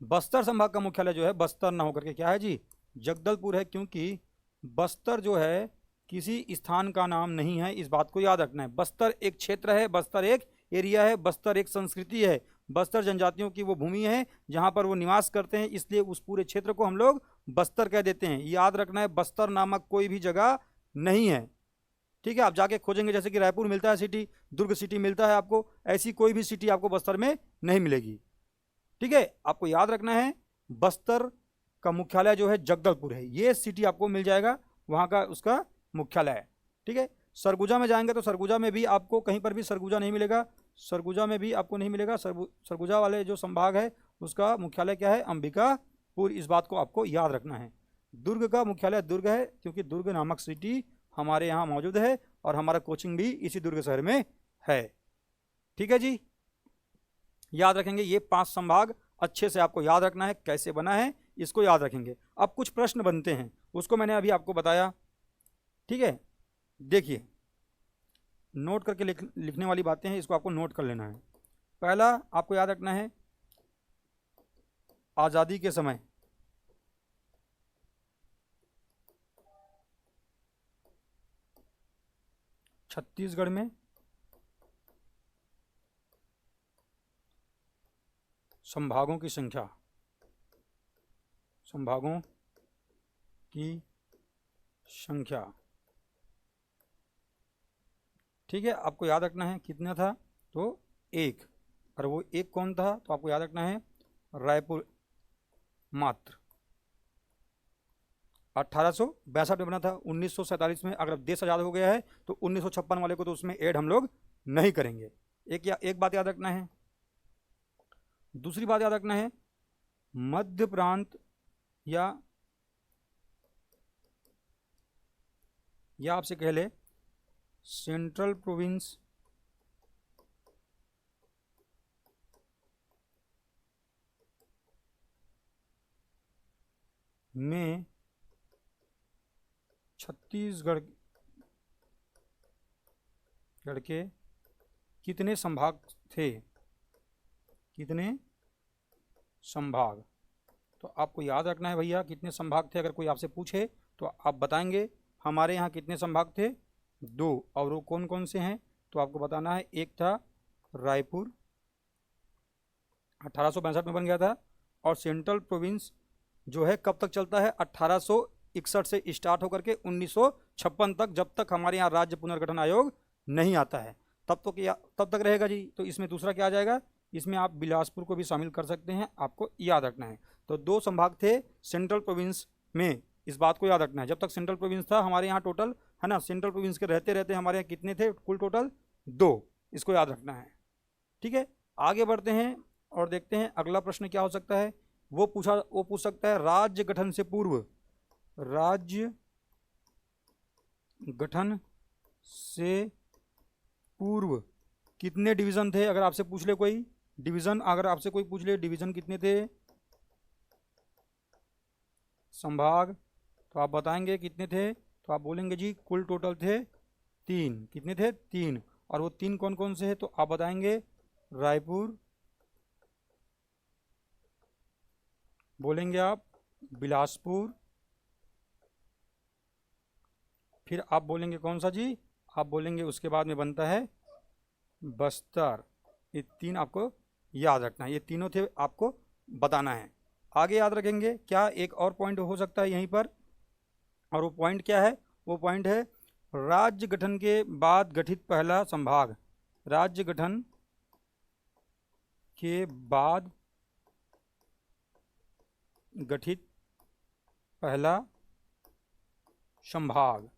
बस्तर संभाग का मुख्यालय जो है बस्तर ना होकर के क्या है जी? जगदलपुर है, क्योंकि बस्तर जो है किसी स्थान का नाम नहीं है, इस बात को याद रखना है। बस्तर एक क्षेत्र है, बस्तर एक एरिया है, बस्तर एक संस्कृति है, बस्तर जनजातियों की वो भूमि है जहां पर वो निवास करते हैं, इसलिए उस पूरे क्षेत्र को हम लोग बस्तर कह देते हैं। याद रखना है, बस्तर नामक कोई भी जगह नहीं है। ठीक है, आप जाके खोजेंगे जैसे कि रायपुर मिलता है सिटी, दुर्ग सिटी मिलता है आपको, ऐसी कोई भी सिटी आपको बस्तर में नहीं मिलेगी। ठीक है, आपको याद रखना है बस्तर का मुख्यालय जो है जगदलपुर है, ये सिटी आपको मिल जाएगा, वहां का उसका मुख्यालय है। ठीक है, सरगुजा में जाएंगे तो सरगुजा में भी आपको कहीं पर भी सरगुजा नहीं मिलेगा, सरगुजा में भी आपको नहीं मिलेगा। सरगुजा वाले जो संभाग है उसका मुख्यालय क्या है? अंबिकापुर। इस बात को आपको याद रखना है। दुर्ग का मुख्यालय दुर्ग है, क्योंकि दुर्ग नामक सिटी हमारे यहाँ मौजूद है और हमारा कोचिंग भी इसी दुर्ग शहर में है। ठीक है जी, याद रखेंगे ये 5 संभाग, अच्छे से आपको याद रखना है कैसे बना है, इसको याद रखेंगे। अब कुछ प्रश्न बनते हैं, उसको मैंने अभी आपको बताया। ठीक है, देखिए नोट करके लिखने वाली बातें हैं, इसको आपको नोट कर लेना है। पहला आपको याद रखना है, आज़ादी के समय छत्तीसगढ़ में संभागों की संख्या, संभागों की संख्या, ठीक है, आपको याद रखना है कितना था? तो 1, और वो 1 कौन था? तो आपको याद रखना है रायपुर मात्र। 1862 में बना था, 1947 में अगर देश आज़ाद हो गया है तो 1956 वाले को तो उसमें ऐड हम लोग नहीं करेंगे। एक बात याद रखना है। दूसरी बात याद रखना है, मध्य प्रांत या आपसे कह ले सेंट्रल प्रोविंस में छत्तीसगढ़ छत्तीसगढ़ के कितने संभाग थे, कितने संभाग। तो आपको याद रखना है भैया कितने संभाग थे। अगर कोई आपसे पूछे तो आप बताएंगे हमारे यहाँ कितने संभाग थे, 2। और वो कौन कौन से हैं तो आपको बताना है। एक था रायपुर, 1862 में बन गया था। और सेंट्रल प्रोविंस जो है कब तक चलता है, 1861 से स्टार्ट होकर के 1956 तक, जब तक हमारे यहाँ राज्य पुनर्गठन आयोग नहीं आता है तब तक रहेगा जी। तो इसमें दूसरा क्या आ जाएगा, इसमें आप बिलासपुर को भी शामिल कर सकते हैं, आपको याद रखना है। तो 2 संभाग थे सेंट्रल प्रोविंस में, इस बात को याद रखना है। जब तक सेंट्रल प्रोविंस था हमारे यहाँ टोटल, है ना, सेंट्रल प्रोविंस के रहते रहते हमारे यहाँ कितने थे कुल टोटल, 2। इसको याद रखना है, ठीक है। आगे बढ़ते हैं और देखते हैं अगला प्रश्न क्या हो सकता है। वो पूछ सकता है राज्य गठन से पूर्व, राज्य गठन से पूर्व कितने डिवीजन थे। अगर आपसे पूछ ले कोई डिवीजन, अगर आपसे कोई पूछ ले डिवीजन कितने थे, संभाग, तो आप बताएंगे कितने थे। तो आप बोलेंगे जी कुल टोटल थे 3। कितने थे, 3। और वो 3 कौन कौन से हैं तो आप बताएंगे रायपुर, बोलेंगे आप बिलासपुर, फिर आप बोलेंगे कौन सा जी, आप बोलेंगे उसके बाद में बनता है बस्तर। ये 3 आपको याद रखना है, ये तीनों थे आपको बताना है। आगे याद रखेंगे क्या, एक और पॉइंट हो सकता है यहीं पर, और वो पॉइंट क्या है, वो पॉइंट है राज्य गठन के बाद गठित पहला संभाग। राज्य गठन के बाद गठित पहला संभाग।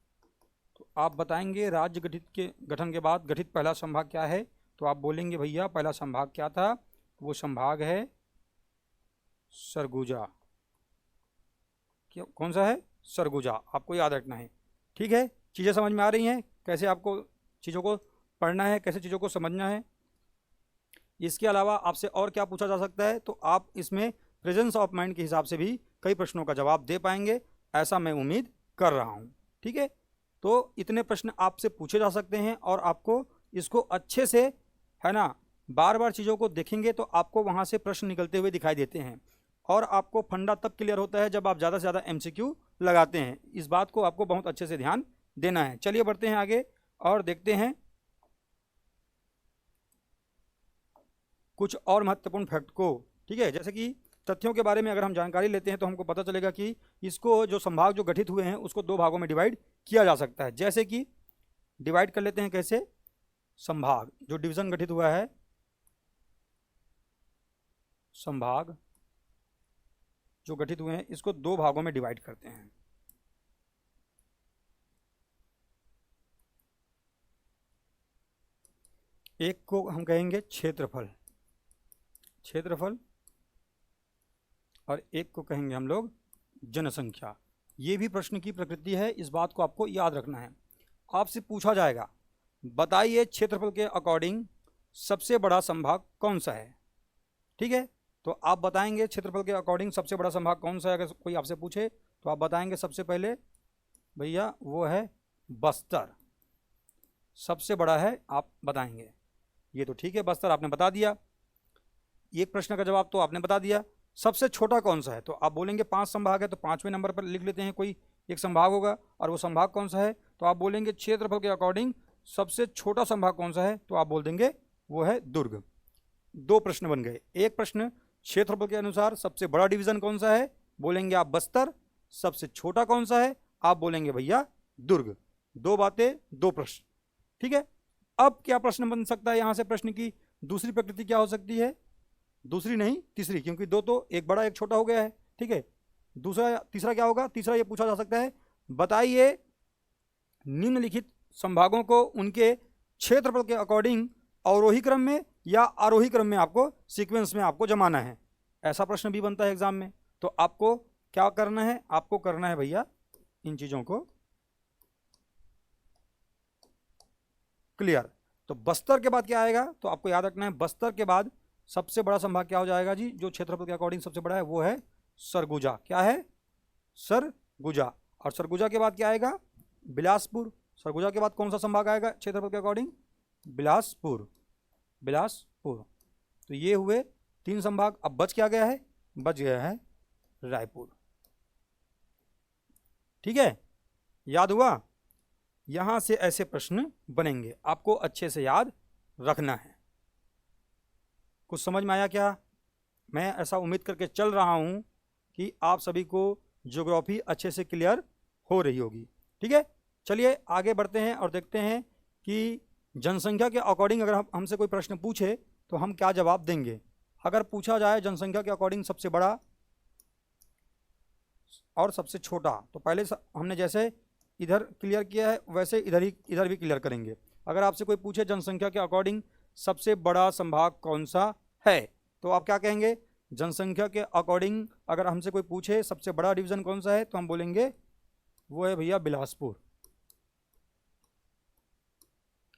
तो आप बताएंगे राज्य गठन के बाद गठित पहला संभाग क्या है। तो आप बोलेंगे भैया पहला संभाग क्या था, वो संभाग है सरगुजा। क्या, कौन सा है, सरगुजा। आपको याद रखना है, ठीक है। चीज़ें समझ में आ रही हैं, कैसे आपको चीज़ों को पढ़ना है, कैसे चीज़ों को समझना है। इसके अलावा आपसे और क्या पूछा जा सकता है, तो आप इसमें प्रेजेंस ऑफ माइंड के हिसाब से भी कई प्रश्नों का जवाब दे पाएंगे, ऐसा मैं उम्मीद कर रहा हूँ, ठीक है। तो इतने प्रश्न आपसे पूछे जा सकते हैं, और आपको इसको अच्छे से, है ना, बार बार चीज़ों को देखेंगे तो आपको वहाँ से प्रश्न निकलते हुए दिखाई देते हैं। और आपको फंडा तब क्लियर होता है जब आप ज़्यादा से ज़्यादा MCQ लगाते हैं। इस बात को आपको बहुत अच्छे से ध्यान देना है। चलिए बढ़ते हैं आगे और देखते हैं कुछ और महत्वपूर्ण फैक्ट को, ठीक है। जैसे कि तथ्यों के बारे में अगर हम जानकारी लेते हैं तो हमको पता चलेगा कि इसको जो संभाग जो गठित हुए हैं उसको 2 भागों में डिवाइड किया जा सकता है। जैसे कि डिवाइड कर लेते हैं कैसे, संभाग जो डिवीजन गठित हुआ है, संभाग जो गठित हुए हैं इसको 2 भागों में डिवाइड करते हैं। एक को हम कहेंगे क्षेत्रफल, क्षेत्रफल, और एक को कहेंगे हम लोग जनसंख्या। ये भी प्रश्न की प्रकृति है, इस बात को आपको याद रखना है। आपसे पूछा जाएगा बताइए क्षेत्रफल के अकॉर्डिंग सबसे बड़ा संभाग कौन सा है, ठीक है। तो आप बताएंगे क्षेत्रफल के अकॉर्डिंग सबसे बड़ा संभाग कौन सा है। अगर कोई आपसे पूछे तो आप बताएंगे सबसे पहले भैया वो है बस्तर, सबसे बड़ा है, आप बताएंगे। ये तो ठीक है, बस्तर आपने बता दिया, एक प्रश्न का जवाब तो आपने बता दिया। सबसे छोटा कौन सा है तो आप बोलेंगे 5 संभाग है, तो 5वें नंबर पर लिख लेते हैं कोई एक संभाग होगा, और वो संभाग कौन सा है तो आप बोलेंगे क्षेत्रफल के अकॉर्डिंग सबसे छोटा संभाग कौन सा है, तो आप बोल देंगे वो है दुर्ग। 2 प्रश्न बन गए। एक प्रश्न क्षेत्रफल के अनुसार सबसे बड़ा डिवीजन कौन सा है, बोलेंगे आप बस्तर, सबसे छोटा कौन सा है आप बोलेंगे भैया दुर्ग। 2 बातें 2 प्रश्न, ठीक है। अब क्या प्रश्न बन सकता है, यहां से प्रश्न की दूसरी प्रकृति क्या हो सकती है, दूसरी नहीं तीसरी, क्योंकि 2 तो एक बड़ा एक छोटा हो गया है, ठीक है। तीसरा क्या होगा, तीसरा ये पूछा जा सकता है बताइए निम्नलिखित संभागों को उनके क्षेत्रफल के अकॉर्डिंग अवरोही क्रम में या आरोही क्रम में आपको सीक्वेंस में आपको जमाना है। ऐसा प्रश्न भी बनता है एग्जाम में। तो आपको क्या करना है, आपको करना है भैया इन चीजों को क्लियर। तो बस्तर के बाद क्या आएगा तो आपको याद रखना है, बस्तर के बाद सबसे बड़ा संभाग क्या हो जाएगा जी, जो क्षेत्रफल के अकॉर्डिंग सबसे बड़ा है वो है सरगुजा। क्या है, सरगुजा। और सरगुजा के बाद क्या आएगा, बिलासपुर। सरगुजा के बाद कौन सा संभाग आएगा क्षेत्रफल के अकॉर्डिंग, बिलासपुर, बिलासपुर। तो ये हुए 3 संभाग। अब बच क्या गया है? बच गया है रायपुर। ठीक है, याद हुआ? यहां से ऐसे प्रश्न बनेंगे, आपको अच्छे से याद रखना है। कुछ समझ में आया क्या? मैं ऐसा उम्मीद करके चल रहा हूं कि आप सभी को ज्योग्राफी अच्छे से क्लियर हो रही होगी। ठीक है, चलिए आगे बढ़ते हैं और देखते हैं कि जनसंख्या के अकॉर्डिंग अगर हमसे कोई प्रश्न पूछे तो हम क्या जवाब देंगे। अगर पूछा जाए जनसंख्या के अकॉर्डिंग सबसे बड़ा और सबसे छोटा, तो पहले हमने जैसे इधर क्लियर किया है वैसे इधर भी क्लियर करेंगे। अगर आपसे कोई पूछे जनसंख्या के अकॉर्डिंग सबसे बड़ा संभाग कौन सा है, तो आप क्या कहेंगे? जनसंख्या के अकॉर्डिंग अगर हमसे कोई पूछे सबसे बड़ा डिवीजन कौन सा है, तो हम बोलेंगे वो है भैया बिलासपुर।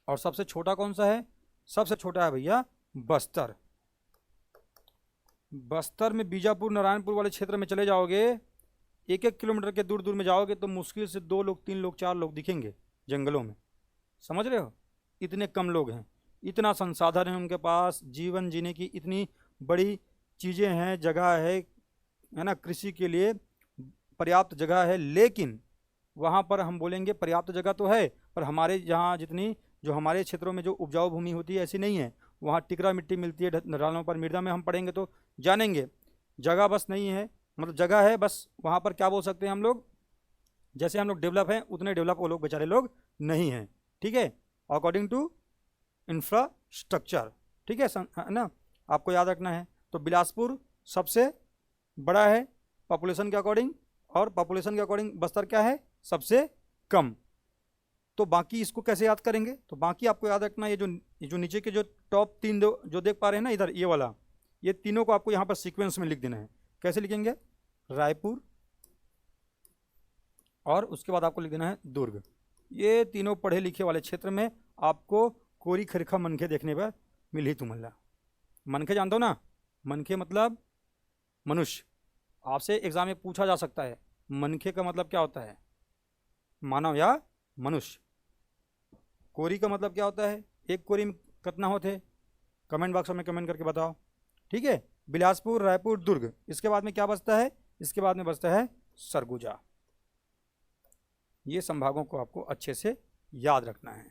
और सबसे छोटा कौन सा है? सबसे छोटा है भैया बस्तर। बस्तर में बीजापुर नारायणपुर वाले क्षेत्र में चले जाओगे, 1-1 किलोमीटर के दूर दूर में जाओगे तो मुश्किल से 2 लोग 3 लोग 4 लोग दिखेंगे जंगलों में। समझ रहे हो? इतने कम लोग हैं, इतना संसाधन है उनके पास, जीवन जीने की इतनी बड़ी चीज़ें हैं, जगह है ना, कृषि के लिए पर्याप्त जगह है। लेकिन वहाँ पर हम बोलेंगे पर्याप्त जगह तो है, पर हमारे यहाँ जितनी जो हमारे क्षेत्रों में जो उपजाऊ भूमि होती है ऐसी नहीं है। वहाँ टिकरा मिट्टी मिलती है ढलानों पर, मृदा में हम पढ़ेंगे तो जानेंगे। जगह बस नहीं है, मतलब जगह है बस, वहाँ पर क्या बोल सकते हैं हम लोग, जैसे हम लोग डेवलप हैं उतने डेवलप वो लोग बेचारे लोग नहीं हैं। ठीक है, अकॉर्डिंग टू इंफ्रास्ट्रक्चर। ठीक है ना, आपको याद रखना है। तो बिलासपुर सबसे बड़ा है पॉपुलेशन के अकॉर्डिंग, और पॉपुलेशन के अकॉर्डिंग बस्तर क्या है? सबसे कम। तो बाकी इसको कैसे याद करेंगे? तो बाकी आपको याद रखना, ये जो नीचे के जो टॉप 3 जो देख पा रहे हैं ना इधर, ये वाला, ये तीनों को आपको यहाँ पर सीक्वेंस में लिख देना है। कैसे लिखेंगे? रायपुर, और उसके बाद आपको लिख देना है दुर्ग। ये तीनों पढ़े लिखे वाले क्षेत्र में आपको कोरी खरखा मनखे देखने पर मिल ही तुम्हारा। मनखे जानते हो ना? मनखे मतलब मनुष्य। आपसे एग्जाम में पूछा जा सकता है मनखे का मतलब क्या होता है, मानव या मनुष्य। कोरी का मतलब क्या होता है, एक कोरी में कितना होते? कमेंट बॉक्स में कमेंट करके बताओ। ठीक है, बिलासपुर, रायपुर, दुर्ग। इसके बाद में क्या बचता है? इसके बाद में बचता है सरगुजा। ये संभागों को आपको अच्छे से याद रखना है।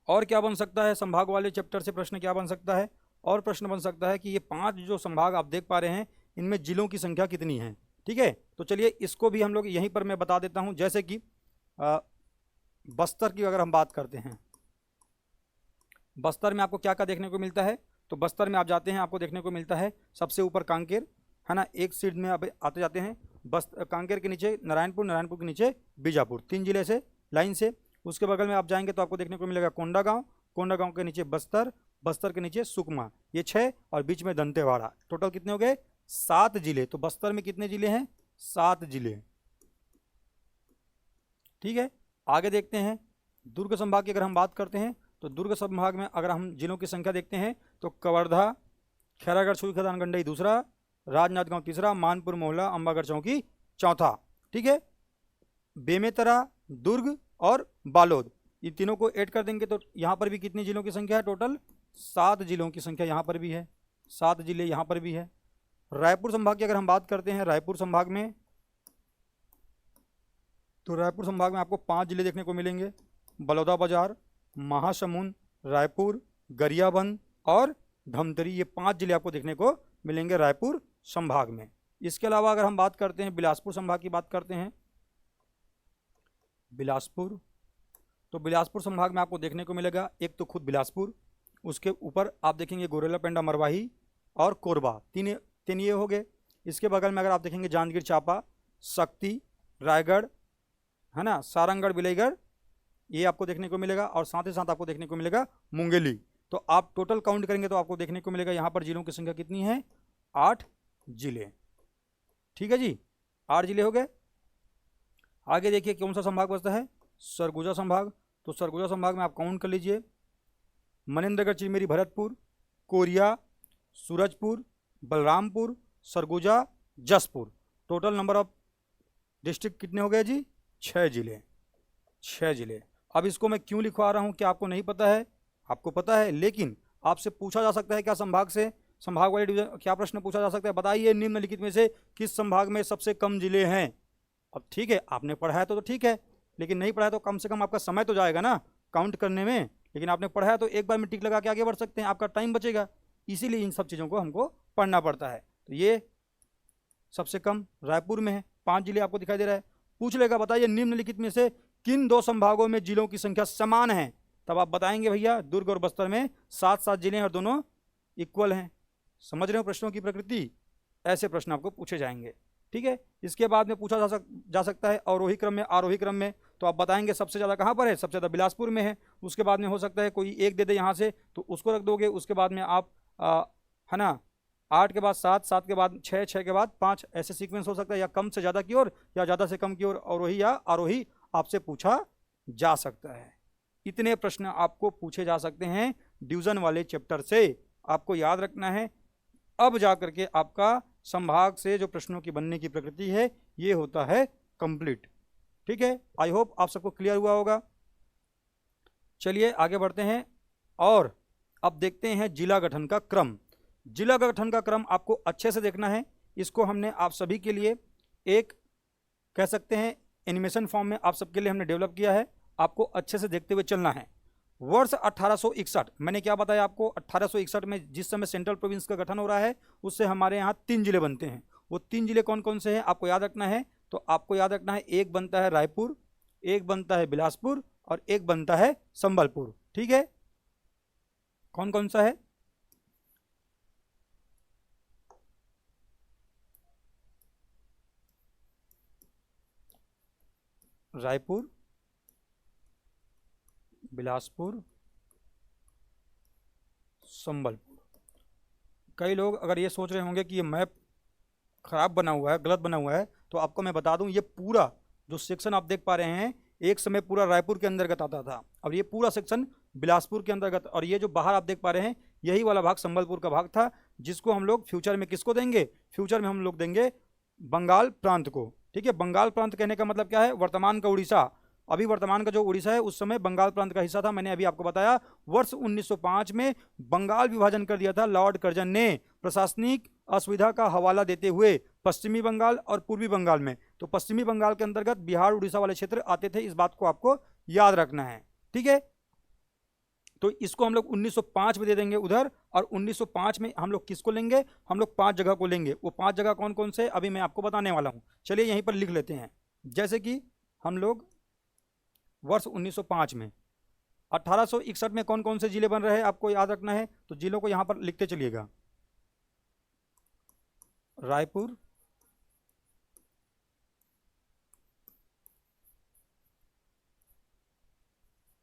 और क्या बन सकता है संभाग वाले चैप्टर से प्रश्न? क्या बन सकता है? और प्रश्न बन सकता है कि ये 5 जो संभाग आप देख पा रहे हैं इनमें जिलों की संख्या कितनी है। ठीक है, तो चलिए इसको भी हम लोग यहीं पर मैं बता देता हूं। जैसे कि बस्तर की अगर हम बात करते हैं, बस्तर में आपको क्या क्या देखने को मिलता है? तो बस्तर में आप जाते हैं, आपको देखने को मिलता है सबसे ऊपर कांकेर, है ना, एक सीट में अब आते जाते हैं। कांकेर के नीचे नारायणपुर, नारायणपुर के नीचे बीजापुर, 3 जिले से लाइन से। उसके बगल में आप जाएंगे तो आपको देखने को मिलेगा कोंडागांव, कोंडागांव के नीचे बस्तर, बस्तर के नीचे सुकमा, ये 6, और बीच में दंतेवाड़ा। टोटल कितने हो गए? 7 जिले। तो बस्तर में कितने जिले हैं? 7 जिले। ठीक है, आगे देखते हैं दुर्ग संभाग की अगर हम बात करते हैं तो दुर्ग संभाग में अगर हम जिलों की संख्या देखते हैं तो कवर्धा, खैरागढ़, छुई, खदान, गंडई दूसरा, राजनांदगांव तीसरा, मानपुर, मोहला, अंबागढ़ चौकी चौथा। ठीक है, बेमेतरा, दुर्ग और बालोद, ये तीनों को ऐड कर देंगे तो यहाँ पर भी कितने जिलों की संख्या है? टोटल 7 जिलों की संख्या यहाँ पर भी है, 7 जिले यहाँ पर भी है। रायपुर संभाग की अगर हम बात करते हैं, रायपुर संभाग में, तो रायपुर संभाग में आपको 5 जिले देखने को मिलेंगे, बलौदाबाजार, महासमुंद, रायपुर, गरियाबंद और धमतरी। ये 5 जिले आपको देखने को मिलेंगे रायपुर संभाग में। इसके अलावा अगर हम बात करते हैं बिलासपुर संभाग की बात करते हैं, बिलासपुर, तो बिलासपुर संभाग में आपको देखने को मिलेगा एक तो खुद बिलासपुर, उसके ऊपर आप देखेंगे गोरेला, पेंडा, मरवाही और कोरबा, तीन ये हो गए। इसके बगल में अगर आप देखेंगे जांजगीर चांपा, शक्ति, रायगढ़, है ना, सारंगढ़, बिलाईगढ़, ये आपको देखने को मिलेगा। और साथ ही साथ आपको देखने को मिलेगा मुंगेली। तो आप टोटल काउंट करेंगे तो आपको देखने को मिलेगा यहाँ पर जिलों की संख्या कितनी है? 8 जिले। ठीक है जी, 8 जिले हो गए। आगे देखिए कौन सा संभाग बचता है? सरगुजा संभाग। तो सरगुजा संभाग में आप काउंट कर लीजिए, Manendragarh, Chirmiri, Bharatpur, Korea, Surajpur, Balrampur, Surguja, Jashpur. Total number of district कितने हो गए जी? 6 जिले, 6 जिले। अब इसको मैं क्यों लिखवा रहा हूँ, क्या आपको नहीं पता है? आपको पता है, लेकिन आपसे पूछा जा सकता है क्या संभाग से, संभाग वाले डिवीजन क्या प्रश्न पूछा जा सकता है? बताइए निम्नलिखित में से किस संभाग में सबसे कम जिले हैं? अब ठीक है, आपने पढ़ा है तो ठीक है, लेकिन नहीं पढ़ा है तो कम से कम आपका समय तो जाएगा ना काउंट करने में। लेकिन आपने पढ़ा है तो एक बार में टिक लगा के आगे बढ़ सकते हैं, आपका टाइम बचेगा। इसीलिए इन सब चीज़ों को हमको पढ़ना पड़ता है। तो ये सबसे कम रायपुर में है, 5 जिले आपको दिखाई दे रहा है। पूछ लेगा बताइए निम्नलिखित में से किन 2 संभागों में जिलों की संख्या समान है? तब आप बताएंगे भैया दुर्ग और बस्तर में 7-7 जिले हैं और दोनों इक्वल हैं। समझ रहे हो प्रश्नों की प्रकृति? ऐसे प्रश्न आपको पूछे जाएंगे, ठीक है। इसके बाद में पूछा जा सकता है अवरोही क्रम में, आरोही क्रम में। तो आप बताएंगे सबसे ज़्यादा कहाँ पर है? सबसे ज़्यादा बिलासपुर में है। उसके बाद में हो सकता है कोई एक दे दे यहाँ से, तो उसको रख दोगे। उसके बाद में आप है ना 8 के बाद 7, 7 के बाद 6, 6 के बाद 5, ऐसे सीक्वेंस हो सकता है, या कम से ज़्यादा की ओर या ज़्यादा से कम की ओर अवरोही या आरोही आपसे पूछा जा सकता है। इतने प्रश्न आपको पूछे जा सकते हैं डिवीजन वाले चैप्टर से, आपको याद रखना है। अब जा करके आपका संभाग से जो प्रश्नों की बनने की प्रकृति है ये होता है कंप्लीट, ठीक है। आई होप आप सबको क्लियर हुआ होगा। चलिए आगे बढ़ते हैं और अब देखते हैं जिला गठन का क्रम। जिला गठन का क्रम आपको अच्छे से देखना है। इसको हमने आप सभी के लिए एक कह सकते हैं एनिमेशन फॉर्म में आप सबके लिए हमने डेवलप किया है। आपको अच्छे से देखते हुए चलना है। वर्ष 1861, मैंने क्या बताया आपको? 1861 में जिस समय सेंट्रल प्रोविंस का गठन हो रहा है उससे हमारे यहाँ 3 जिले बनते हैं। वो 3 जिले कौन कौन से हैं आपको याद रखना है। तो आपको याद रखना है, एक बनता है रायपुर, एक बनता है बिलासपुर और एक बनता है संबलपुर, ठीक है। कौन कौन सा है? रायपुर, बिलासपुर, संबलपुर। कई लोग अगर ये सोच रहे होंगे कि ये मैप खराब बना हुआ है, गलत बना हुआ है, तो आपको मैं बता दूं ये पूरा जो सेक्शन आप देख पा रहे हैं एक समय पूरा रायपुर के अंतर्गत आता था, और ये पूरा सेक्शन बिलासपुर के अंतर्गत, और ये जो बाहर आप देख पा रहे हैं यही वाला भाग संबलपुर का भाग था, जिसको हम लोग फ्यूचर में किसको देंगे? फ्यूचर में हम लोग देंगे बंगाल प्रांत को, ठीक है। बंगाल प्रांत कहने का मतलब क्या है? वर्तमान का उड़ीसा। अभी वर्तमान का जो उड़ीसा है उस समय बंगाल प्रांत का हिस्सा था। मैंने अभी आपको बताया वर्ष 1905 में बंगाल विभाजन कर दिया था लॉर्ड कर्जन ने, प्रशासनिक असुविधा का हवाला देते हुए पश्चिमी बंगाल और पूर्वी बंगाल में। तो पश्चिमी बंगाल के अंतर्गत बिहार उड़ीसा वाले क्षेत्र आते थे, इस बात को आपको याद रखना है, ठीक है। तो इसको हम लोग 1905 में दे देंगे उधर, और 1905 में हम लोग किसको लेंगे? हम लोग 5 जगह को लेंगे। वो 5 जगह कौन कौन से अभी मैं आपको बताने वाला हूं। चलिए यहीं पर लिख लेते हैं। जैसे कि हम लोग वर्ष 1905 में 1861 में कौन कौन से जिले बन रहे हैं आपको याद रखना है। तो जिलों को यहां पर लिखते चलिएगा। रायपुर,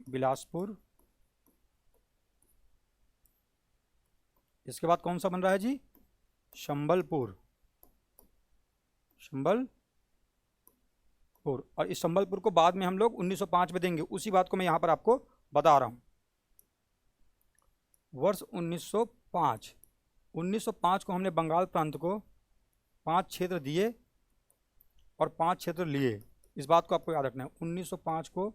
बिलासपुर, इसके बाद कौन सा बन रहा है जी? संबलपुर, संबलपुर। और इस संबलपुर को बाद में हम लोग 1905 में देंगे, उसी बात को मैं यहां पर आपको बता रहा हूं। वर्ष 1905, 1905 को हमने बंगाल प्रांत को 5 क्षेत्र दिए और 5 क्षेत्र लिए, इस बात को आपको याद रखना है। 1905 को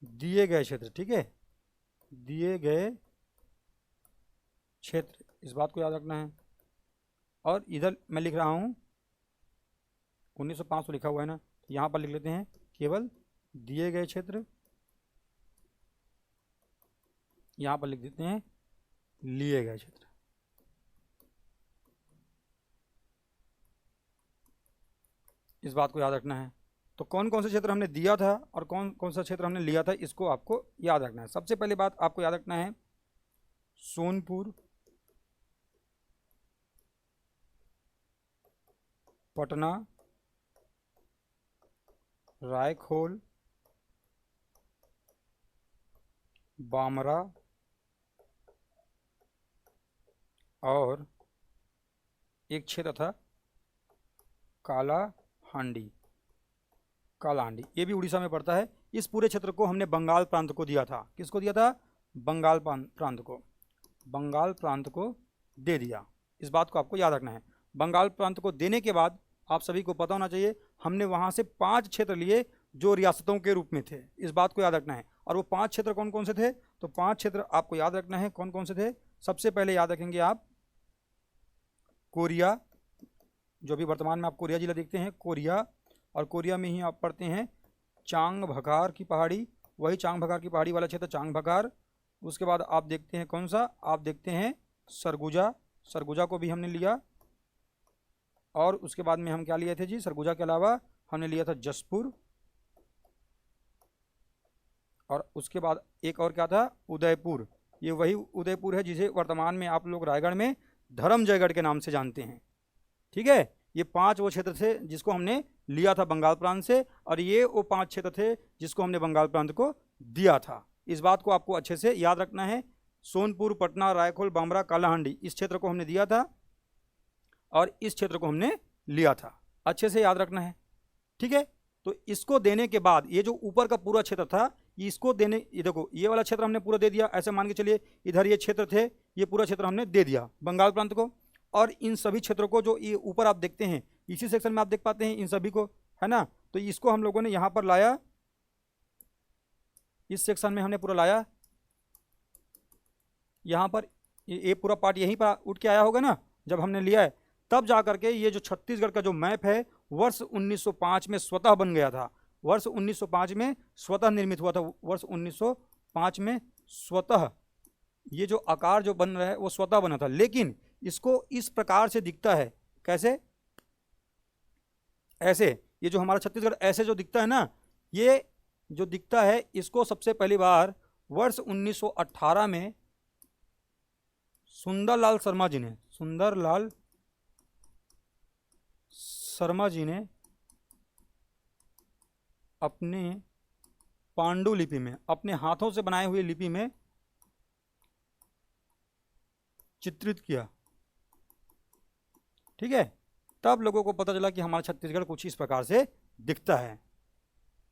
दिए गए क्षेत्र, ठीक है, दिए गए क्षेत्र, इस बात को याद रखना है। और इधर मैं लिख रहा हूं 1905 को लिखा हुआ है ना, यहां पर लिख लेते हैं केवल दिए गए क्षेत्र, यहां पर लिख देते हैं लिए गए क्षेत्र। इस बात को याद रखना है। तो कौन कौन से क्षेत्र हमने दिया था और कौन कौन सा क्षेत्र हमने लिया था, इसको आपको याद रखना है। सबसे पहली बात आपको याद रखना है सोनपुर, पटना, रायखोल, बामरा और एक क्षेत्र था कालाहांडी, कालाहांडी, ये भी उड़ीसा में पड़ता है। इस पूरे क्षेत्र को हमने बंगाल प्रांत को दिया था। किसको दिया था? बंगाल प्रांत को, बंगाल प्रांत को दे दिया। इस बात को आपको याद रखना है। बंगाल प्रांत को देने के बाद आप सभी को पता होना चाहिए हमने वहाँ से 5 क्षेत्र लिए जो रियासतों के रूप में थे, इस बात को याद रखना है। और वो 5 क्षेत्र कौन कौन से थे? तो 5 क्षेत्र आपको याद रखना है कौन कौन से थे। सबसे पहले याद रखेंगे आप कोरिया, जो भी वर्तमान में आप कोरिया जिला देखते हैं, कोरिया, और कोरिया में ही आप पढ़ते हैं चांग भकार की पहाड़ी, वही चांग भकार की पहाड़ी वाला क्षेत्र चांग भकार। उसके बाद आप देखते हैं कौन सा, आप देखते हैं सरगुजा, सरगुजा को भी हमने लिया। और उसके बाद में हम क्या लिए थे जी, सरगुजा के अलावा हमने लिया था जसपुर, और उसके बाद एक और क्या था, उदयपुर। ये वही उदयपुर है जिसे वर्तमान में आप लोग रायगढ़ में धर्मजयगढ़ के नाम से जानते हैं। ठीक है, ये 5 वो क्षेत्र थे जिसको हमने लिया था बंगाल प्रांत से, और ये वो 5 क्षेत्र थे जिसको हमने बंगाल प्रांत को दिया था। इस बात को आपको अच्छे से याद रखना है। सोनपुर, पटना, रायखोल, बामरा, कालाहांडी, इस क्षेत्र को हमने दिया था और इस क्षेत्र को हमने लिया था, अच्छे से याद रखना है। ठीक है, तो इसको देने के बाद ये जो ऊपर का पूरा क्षेत्र था, इसको देने, ये देखो ये वाला क्षेत्र हमने पूरा दे दिया, ऐसे मान के चलिए इधर ये क्षेत्र थे, ये पूरा क्षेत्र हमने दे दिया बंगाल प्रांत को। और इन सभी क्षेत्रों को जो ये ऊपर आप देखते हैं, इसी सेक्शन में आप देख पाते हैं इन सभी को, है ना। तो इसको हम लोगों ने यहाँ पर लाया, इस सेक्शन में हमने पूरा लाया, यहाँ पर ये पूरा पार्ट यहीं पर उठ के आया होगा ना जब हमने लिया है। तब जा करके ये जो छत्तीसगढ़ का जो मैप है वर्ष 1905 में स्वतः बन गया था, वर्ष 1905 में स्वतः निर्मित हुआ था, वर्ष 1905 में स्वतः ये जो आकार जो बन रहा है वो स्वतः बना था। लेकिन इसको इस प्रकार से दिखता है, कैसे, ऐसे, ये जो हमारा छत्तीसगढ़ ऐसे जो दिखता है ना, ये जो दिखता है इसको सबसे पहली बार वर्ष 1918 में सुंदरलाल शर्मा जी ने, सुंदरलाल शर्मा जी ने अपने पांडुलिपि में, अपने हाथों से बनाए हुए लिपि में चित्रित किया। ठीक है, तब लोगों को पता चला कि हमारा छत्तीसगढ़ कुछ इस प्रकार से दिखता है।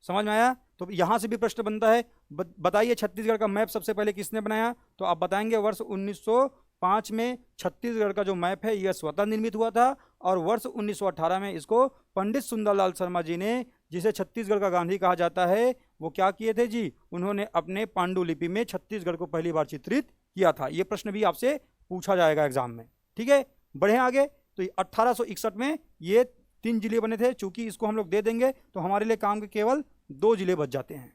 समझ में आया? तो यहां से भी प्रश्न बनता है, बताइए छत्तीसगढ़ का मैप सबसे पहले किसने बनाया? तो आप बताएंगे वर्ष 1905 में छत्तीसगढ़ का जो मैप है यह स्वतः निर्मित हुआ था, और वर्ष 1918 में इसको पंडित सुंदरलाल शर्मा जी ने, जिसे छत्तीसगढ़ का गांधी कहा जाता है, वो क्या किए थे जी, उन्होंने अपने पांडुलिपि में छत्तीसगढ़ को पहली बार चित्रित किया था। ये प्रश्न भी आपसे पूछा जाएगा एग्जाम में। ठीक है, बढ़े आगे। तो 1861 में ये 3 जिले बने थे, चूंकि इसको हम लोग दे देंगे तो हमारे लिए काम के केवल 2 जिले बच जाते हैं।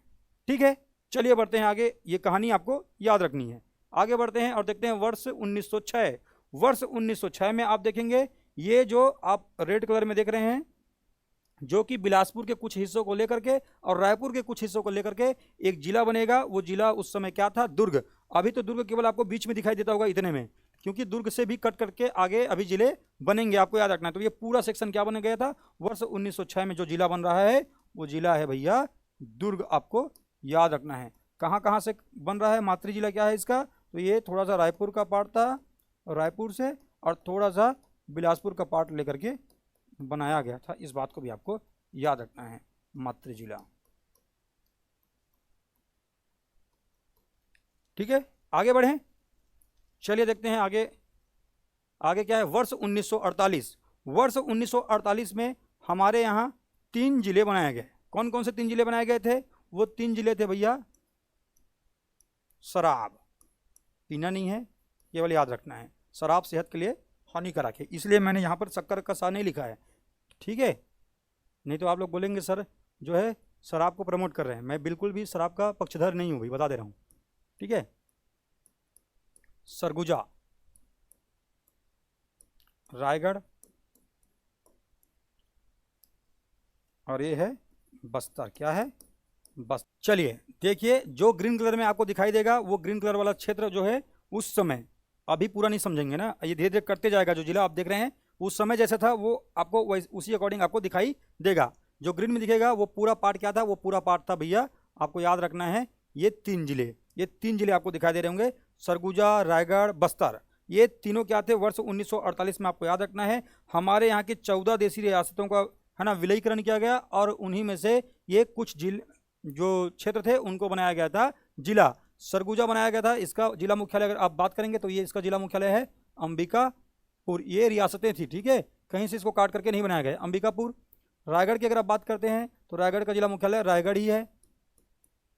ठीक है, चलिए बढ़ते हैं आगे, ये कहानी आपको याद रखनी है। आगे बढ़ते हैं और देखते हैं वर्ष 1906। वर्ष 1906 में आप देखेंगे ये जो आप रेड कलर में देख रहे हैं, जो कि बिलासपुर के कुछ हिस्सों को लेकर के और रायपुर के कुछ हिस्सों को लेकर के एक जिला बनेगा। वो जिला उस समय क्या था? दुर्ग। अभी तो दुर्ग केवल आपको बीच में दिखाई देता होगा इतने में, क्योंकि दुर्ग से भी कट करके आगे अभी जिले बनेंगे, आपको याद रखना है। तो ये पूरा सेक्शन क्या बन गया था? वर्ष 1906 में जो जिला बन रहा है वो जिला है भैया दुर्ग, आपको याद रखना है। कहाँ कहाँ से बन रहा है? मातृ जिला क्या है इसका? तो ये थोड़ा सा रायपुर का पार्ट था, रायपुर से, और थोड़ा सा बिलासपुर का पार्ट लेकर के बनाया गया था। इस बात को भी आपको याद रखना है, मातृ जिला। ठीक है, आगे बढ़ें, चलिए देखते हैं आगे। आगे क्या है? वर्ष 1948। वर्ष 1948 में हमारे यहाँ 3 जिले बनाए गए। कौन कौन से 3 जिले बनाए गए थे? वो 3 जिले थे भैया, शराब पीना नहीं है, केवल याद रखना है, शराब सेहत के लिए हानिकारक है, इसलिए मैंने यहाँ पर शक्कर का सा नहीं लिखा है। ठीक है, नहीं तो आप लोग बोलेंगे सर जो है शराब को प्रमोट कर रहे हैं। मैं बिल्कुल भी शराब का पक्षधर नहीं हूँ भाई, बता दे रहा हूँ। ठीक है, सरगुजा, रायगढ़, और ये है बस्तर। क्या है? बस। चलिए देखिए, जो ग्रीन कलर में आपको दिखाई देगा वो ग्रीन कलर वाला क्षेत्र जो है उस समय, अभी पूरा नहीं समझेंगे ना, ये धीरे धीरे करते जाएगा। जो जिला आप देख रहे हैं उस समय जैसा था वो आपको उसी अकॉर्डिंग आपको दिखाई देगा। जो ग्रीन में दिखेगा वो पूरा पार्ट क्या था? वो पूरा पार्ट था भैया, आपको याद रखना है, ये 3 जिले, ये 3 जिले आपको दिखाई दे रहे होंगे, सरगुजा, रायगढ़, बस्तर। ये तीनों क्या थे? वर्ष 1948 में आपको याद रखना है हमारे यहाँ के 14 देशी रियासतों का, है ना, विलयीकरण किया गया, और उन्हीं में से ये कुछ जिले जो क्षेत्र थे उनको बनाया गया था जिला। सरगुजा बनाया गया था, इसका जिला मुख्यालय अगर आप बात करेंगे तो ये इसका जिला मुख्यालय है अंबिकापुर। ये रियासतें थी, ठीक है, कहीं से इसको काट करके नहीं बनाया गया, अंबिकापुर। रायगढ़ की अगर आप बात करते हैं तो रायगढ़ का जिला मुख्यालय रायगढ़ ही है,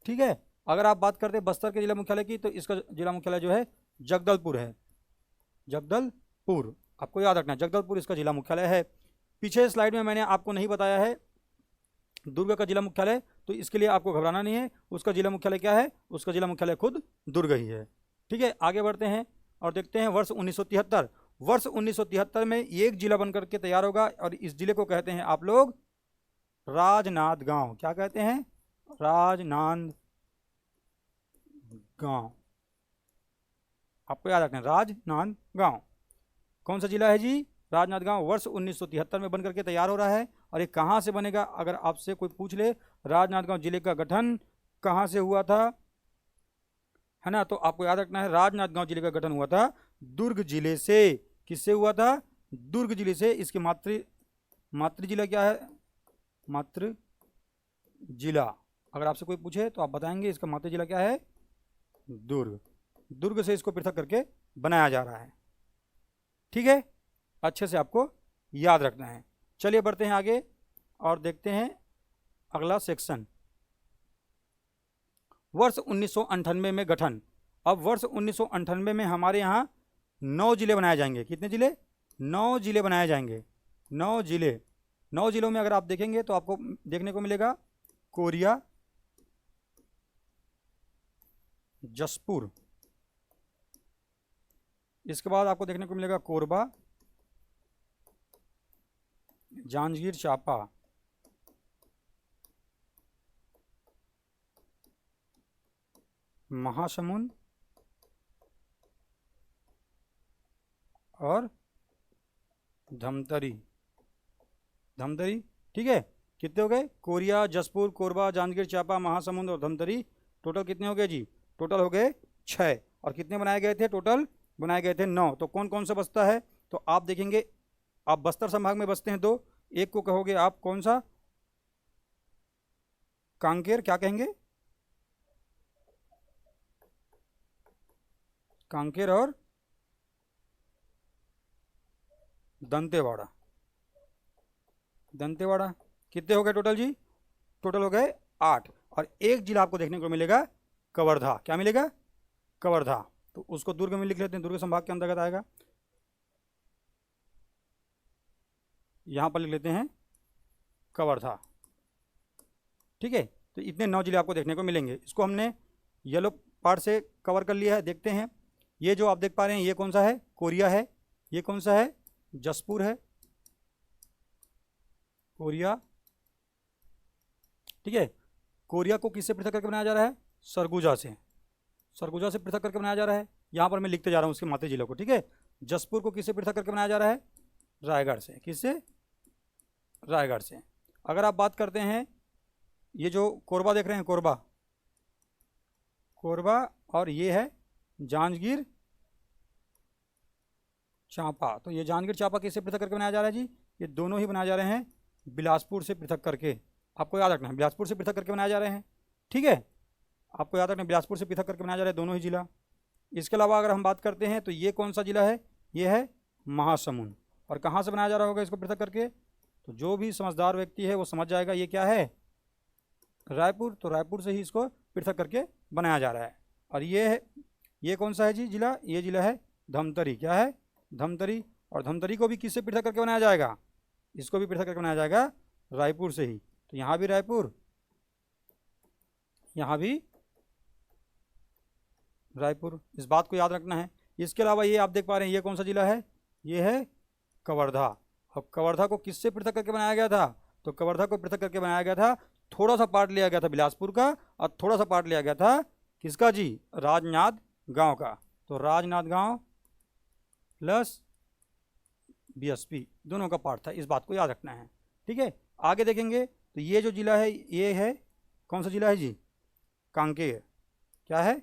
ठीक है। अगर आप बात करते हैं बस्तर के जिला मुख्यालय की तो इसका जिला मुख्यालय जो है जगदलपुर है, जगदलपुर, आपको याद रखना है, जगदलपुर इसका जिला मुख्यालय है। पीछे स्लाइड में मैंने आपको नहीं बताया है दुर्ग का जिला मुख्यालय, तो इसके लिए आपको घबराना नहीं है, उसका जिला मुख्यालय क्या है, उसका जिला मुख्यालय खुद दुर्ग ही है, ठीक है। आगे बढ़ते हैं और देखते हैं वर्ष 1973। वर्ष 1973 में एक जिला बनकर के तैयार होगा और इस जिले को कहते हैं आप लोग राजनांदगांव। क्या कहते हैं? राजनांदगांव, आपको याद रखना है, राजनांदगांव। कौन सा जिला है जी? राजनांदगांव। वर्ष 1973 में बनकर के तैयार हो रहा है। और ये कहाँ से बनेगा? अगर आपसे कोई पूछ ले राजनांदगांव जिले का गठन कहाँ से हुआ था, है ना, तो आपको याद रखना है राजनांदगांव जिले का गठन हुआ था दुर्ग जिले से। किससे हुआ था? दुर्ग जिले से। इसके मातृ जिला क्या है? मातृ जिला अगर आपसे कोई पूछे तो आप बताएंगे इसका मातृ जिला क्या है? दुर्ग। दुर्ग से इसको पृथक करके बनाया जा रहा है, ठीक है। अच्छे से आपको याद रखना है। चलिए बढ़ते हैं आगे और देखते हैं अगला सेक्शन। वर्ष 1998 में गठन। अब वर्ष 1998 में हमारे यहाँ 9 जिले बनाए जाएंगे। कितने जिले? 9 जिले बनाए जाएंगे। 9 जिले। 9 जिलों में अगर आप देखेंगे तो आपको देखने को मिलेगा कोरिया, जसपुर, इसके बाद आपको देखने को मिलेगा कोरबा, जांजगीर चांपा, महासमुंद और धमतरी। धमतरी, ठीक है। कितने हो गए? कोरिया, जसपुर, कोरबा, जांजगीर चांपा, महासमुंद और धमतरी। टोटल कितने हो गए जी? टोटल हो गए 6। और कितने बनाए गए थे? टोटल बनाए गए थे 9। तो कौन कौन सा बसता है? तो आप देखेंगे, आप बस्तर संभाग में बसते हैं 2, एक को कहोगे आप कौन सा? कांकेर। क्या कहेंगे? कांकेर और दंतेवाड़ा। दंतेवाड़ा। कितने हो गए टोटल जी? टोटल हो गए 8। और एक जिला आपको देखने को मिलेगा कवर्धा। क्या मिलेगा? कवर्धा। तो उसको दुर्ग में लिख लेते हैं, दुर्ग संभाग के अंतर्गत आएगा। यहां पर लिख लेते हैं कवर्धा, ठीक है। तो इतने 9 जिले आपको देखने को मिलेंगे। इसको हमने येलो पार्ट से कवर कर लिया है। देखते हैं, ये जो आप देख पा रहे हैं ये कौन सा है? कोरिया है। ये कौन सा है? जसपुर है, कोरिया, ठीक है। कोरिया को किससे पृथक करके बनाया जा रहा है? सरगुजा से। सरगुजा से पृथक करके बनाया जा रहा है। यहाँ पर मैं लिखते जा रहा हूँ उसके मातृ जिलों को, ठीक है। जसपुर को किससे पृथक करके बनाया जा रहा है? रायगढ़ से। किससे? रायगढ़ से। अगर आप बात करते हैं ये जो कोरबा देख रहे हैं, कोरबा, कोरबा, और ये है जांजगीर चांपा। तो ये जांजगीर चांपा किससे पृथक करके बनाया जा रहा है जी? ये दोनों ही बनाए जा रहे हैं बिलासपुर से पृथक करके। आपको याद रखना है बिलासपुर से पृथक करके बनाए जा रहे हैं, ठीक है। आपको याद रखना है बिलासपुर से पृथक करके बनाया जा रहा है दोनों ही जिला। इसके अलावा अगर हम बात करते हैं तो ये कौन सा जिला है? ये है महासमुंद। और कहाँ से बनाया जा रहा होगा इसको पृथक करके? तो जो भी समझदार व्यक्ति है वो समझ जाएगा ये क्या है? रायपुर। तो रायपुर से ही इसको पृथक करके बनाया जा रहा है। और ये है, ये कौन सा है जी जिला? ये जिला है धमतरी। क्या है? धमतरी। और धमतरी को भी किससे पृथक करके बनाया जाएगा? इसको भी पृथक करके बनाया जाएगा रायपुर से ही। तो यहाँ भी रायपुर, यहाँ भी रायपुर, इस बात को याद रखना है। इसके अलावा ये आप देख पा रहे हैं ये कौन सा जिला है? ये है कवर्धा। अब कवर्धा को किससे पृथक करके बनाया गया था? तो कवर्धा को पृथक करके बनाया गया था, थोड़ा सा पार्ट लिया गया था बिलासपुर का और थोड़ा सा पार्ट लिया गया था किसका जी? राजनांदगांव का। तो राजनांदगांव प्लस बीएसपी दोनों का पार्ट था, इस बात को याद रखना है, ठीक है। आगे देखेंगे तो ये जो जिला है ये है कौन सा जिला है जी? कांकेर। क्या है?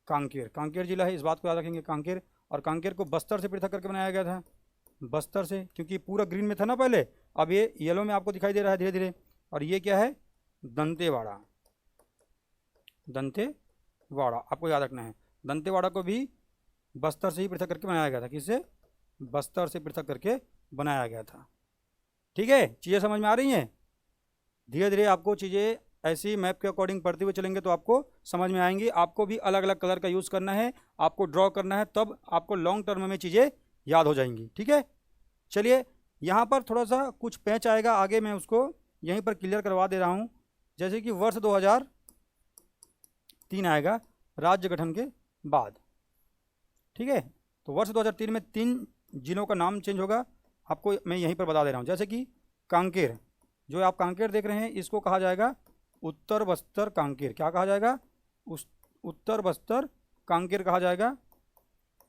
कांकेर। कांकेर जिला है, इस बात को याद रखेंगे, कांकेर। और कांकेर को बस्तर से पृथक करके बनाया गया था, बस्तर से, क्योंकि पूरा ग्रीन में था ना पहले, अब ये येलो में आपको दिखाई दे रहा है धीरे धीरे। और ये क्या है? दंतेवाड़ा। दंतेवाड़ा आपको याद रखना है। दंतेवाड़ा को भी बस्तर से ही पृथक करके बनाया गया था। किससे? बस्तर से पृथक करके बनाया गया था। ठीक है, चीज़ें समझ में आ रही हैं? धीरे धीरे आपको चीज़ें ऐसी मैप के अकॉर्डिंग पढ़ते हुए चलेंगे तो आपको समझ में आएंगी। आपको भी अलग अलग कलर का यूज़ करना है, आपको ड्रॉ करना है, तब आपको लॉन्ग टर्म में चीज़ें याद हो जाएंगी। ठीक है, चलिए यहाँ पर थोड़ा सा कुछ पैच आएगा आगे, मैं उसको यहीं पर क्लियर करवा दे रहा हूँ। जैसे कि वर्ष 2003 आएगा राज्य गठन के बाद। ठीक है, तो वर्ष 2003 में 3 जिलों का नाम चेंज होगा, आपको मैं यहीं पर बता दे रहा हूँ। जैसे कि कांकेर, जो आप कांकेर देख रहे हैं, इसको कहा जाएगा उत्तर बस्तर कांकेर। क्या कहा जाएगा? उत्तर बस्तर कांकेर कहा जाएगा।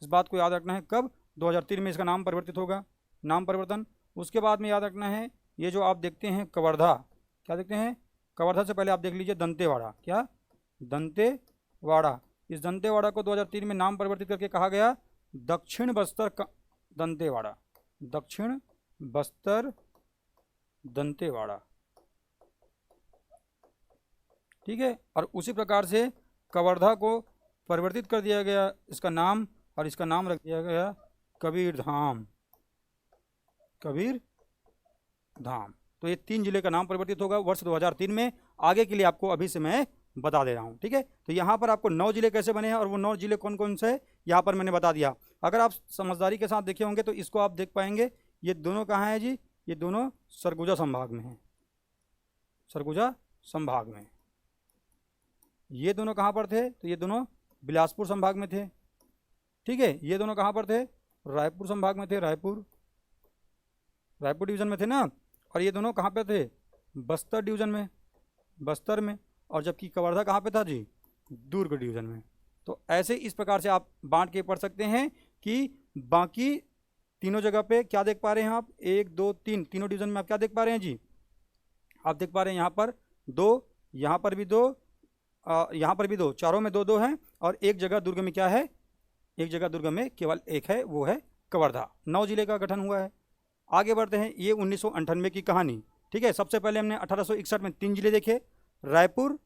इस बात को याद रखना है। कब? 2003 में इसका नाम परिवर्तित होगा, नाम परिवर्तन। उसके बाद में याद रखना है, ये जो आप देखते हैं कवर्धा, क्या देखते हैं? कवर्धा से पहले आप देख लीजिए दंतेवाड़ा। क्या? दंतेवाड़ा। इस दंतेवाड़ा को 2003 में नाम परिवर्तित करके कहा गया दक्षिण बस्तर दंतेवाड़ा। दक्षिण बस्तर दंतेवाड़ा। ठीक है, और उसी प्रकार से कवर्धा को परिवर्तित कर दिया गया इसका नाम, और इसका नाम रख दिया गया कबीरधाम। कबीरधाम। तो ये 3 जिले का नाम परिवर्तित होगा वर्ष 2003 में। आगे के लिए आपको अभी से मैं बता दे रहा हूँ। ठीक है, तो यहाँ पर आपको 9 जिले कैसे बने हैं और वो 9 जिले कौन कौन से यहाँ पर मैंने बता दिया। अगर आप समझदारी के साथ देखे होंगे तो इसको आप देख पाएंगे। ये दोनों कहाँ हैं जी? ये दोनों सरगुजा संभाग में हैं। सरगुजा संभाग में। ये दोनों कहाँ पर थे? तो ये दोनों बिलासपुर संभाग में थे। ठीक है, ये दोनों कहाँ पर थे? रायपुर संभाग में थे। रायपुर डिवीज़न में थे ना। और ये दोनों कहाँ पे थे? बस्तर डिवीज़न में, बस्तर में। और जबकि कवर्धा कहाँ पे था जी? दुर्ग डिवीज़न में। तो ऐसे इस प्रकार से आप बांट के पढ़ सकते हैं कि बाकी तीनों जगह पे क्या देख पा रहे हैं आप? 1 2 3 तीनों डिवीज़न में आप क्या देख पा रहे हैं जी? आप देख पा रहे हैं यहाँ पर 2, यहाँ पर भी 2, यहाँ पर भी 2, चारों में 2 2 हैं। और एक जगह दुर्ग में क्या है? एक जगह दुर्ग में केवल एक है, वो है कवर्धा। 9 जिले का गठन हुआ है। आगे बढ़ते हैं। ये 1998 की कहानी। ठीक है, सबसे पहले हमने 1861 में 3 जिले देखे, रायपुर,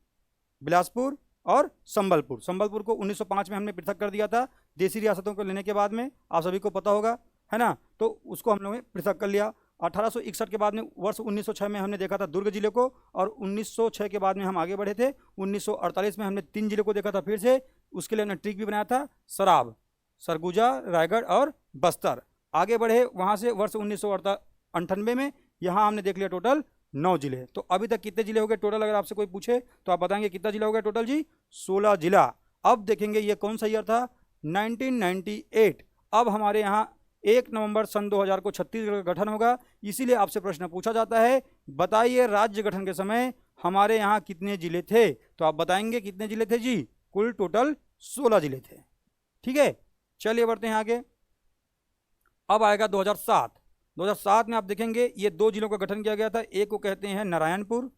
बिलासपुर और संबलपुर। संबलपुर को 1905 में हमने पृथक कर दिया था देसी रियासतों को लेने के बाद में, आप सभी को पता होगा, है ना। तो उसको हम लोगों ने पृथक कर लिया। 1861 के बाद में वर्ष 1906 में हमने देखा था दुर्ग जिले को, और 1906 के बाद में हम आगे बढ़े थे। 1948 में हमने 3 जिले को देखा था फिर से। उसके लिए हमने ट्रिक भी बनाया था, सराब, सरगुजा, रायगढ़ और बस्तर। आगे बढ़े वहाँ से वर्ष 1998 में यहाँ हमने देख लिया टोटल 9 जिले। तो अभी तक कितने जिले हो गए टोटल? अगर आपसे कोई पूछे तो आप बताएंगे कितना जिला हो गया टोटल जी? 16 जिला। अब देखेंगे ये कौन सा ईयर था? 1998। अब हमारे यहाँ 1 नवंबर सन 2000 को छत्तीसगढ़ का गठन होगा। इसीलिए आपसे प्रश्न पूछा जाता है, बताइए राज्य गठन के समय हमारे यहाँ कितने जिले थे? तो आप बताएंगे कितने जिले थे जी? कुल टोटल 16 जिले थे। ठीक है, चलिए बढ़ते हैं आगे। अब आएगा 2007। 2007 में आप देखेंगे ये 2 जिलों का गठन किया गया था। एक को कहते हैं नारायणपुर,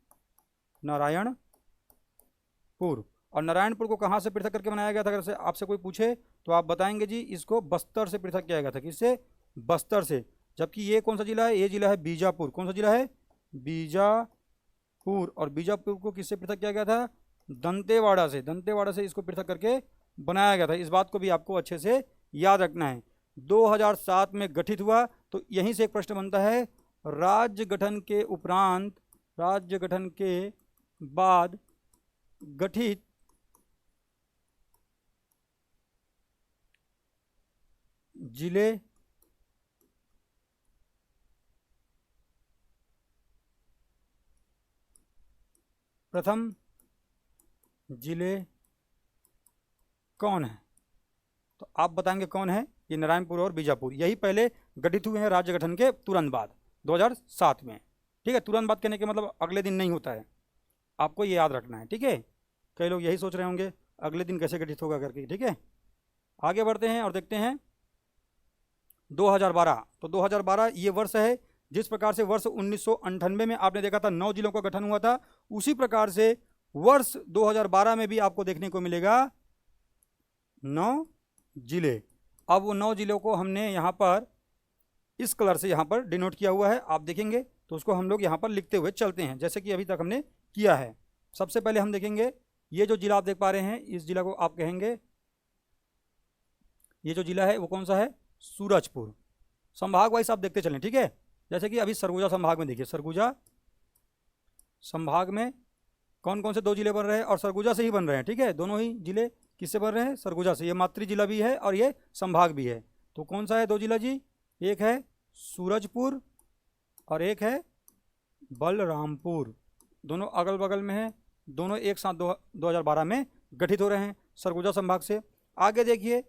और नारायणपुर को कहाँ से पृथक करके बनाया गया था? अगर आपसे कोई पूछे तो आप बताएंगे जी इसको बस्तर से पृथक किया गया था। किससे? बस्तर से। जबकि ये कौन सा जिला है? ये जिला है बीजापुर। कौन सा जिला है? बीजापुर। और बीजापुर को किससे पृथक किया गया था? दंतेवाड़ा से। दंतेवाड़ा से इसको पृथक करके बनाया गया था। इस बात को भी आपको अच्छे से याद रखना है। 2007 में गठित हुआ। तो यहीं से एक प्रश्न बनता है, राज्य गठन के उपरांत, राज्य गठन के बाद गठित जिले प्रथम जिले कौन है? तो आप बताएंगे कौन है? ये नारायणपुर और बीजापुर, यही पहले गठित हुए हैं राज्य गठन के तुरंत बाद 2007 में। ठीक है, तुरंत बाद कहने के मतलब अगले दिन नहीं होता है, आपको ये याद रखना है। ठीक है, कई लोग यही सोच रहे होंगे अगले दिन कैसे गठित होगा करके। ठीक है, आगे बढ़ते हैं और देखते हैं 2012। तो 2012 ये वर्ष है। जिस प्रकार से वर्ष 1998 में आपने देखा था 9 जिलों का गठन हुआ था, उसी प्रकार से वर्ष 2012 में भी आपको देखने को मिलेगा 9 जिले। अब वो 9 जिलों को हमने यहाँ पर इस कलर से यहाँ पर डिनोट किया हुआ है, आप देखेंगे तो उसको हम लोग यहाँ पर लिखते हुए चलते हैं जैसे कि अभी तक हमने किया है। सबसे पहले हम देखेंगे ये जो जिला आप देख पा रहे हैं, इस जिला को आप कहेंगे, ये जो जिला है वो कौन सा है? सूरजपुर। संभाग वाइज आप देखते चलें। ठीक है, जैसे कि अभी सरगुजा संभाग में देखिए, सरगुजा संभाग में कौन कौन से 2 जिले बन रहे हैं, और सरगुजा से ही बन रहे हैं, ठीक है। दोनों ही जिले किससे बन रहे हैं, सरगुजा से। ये मातृ जिला भी है और ये संभाग भी है। तो कौन सा है 2 जिला जी, एक है सूरजपुर और एक है बलरामपुर। दोनों अगल बगल में है, दोनों एक साथ 2012 में गठित हो रहे हैं सरगुजा संभाग से। आगे देखिए,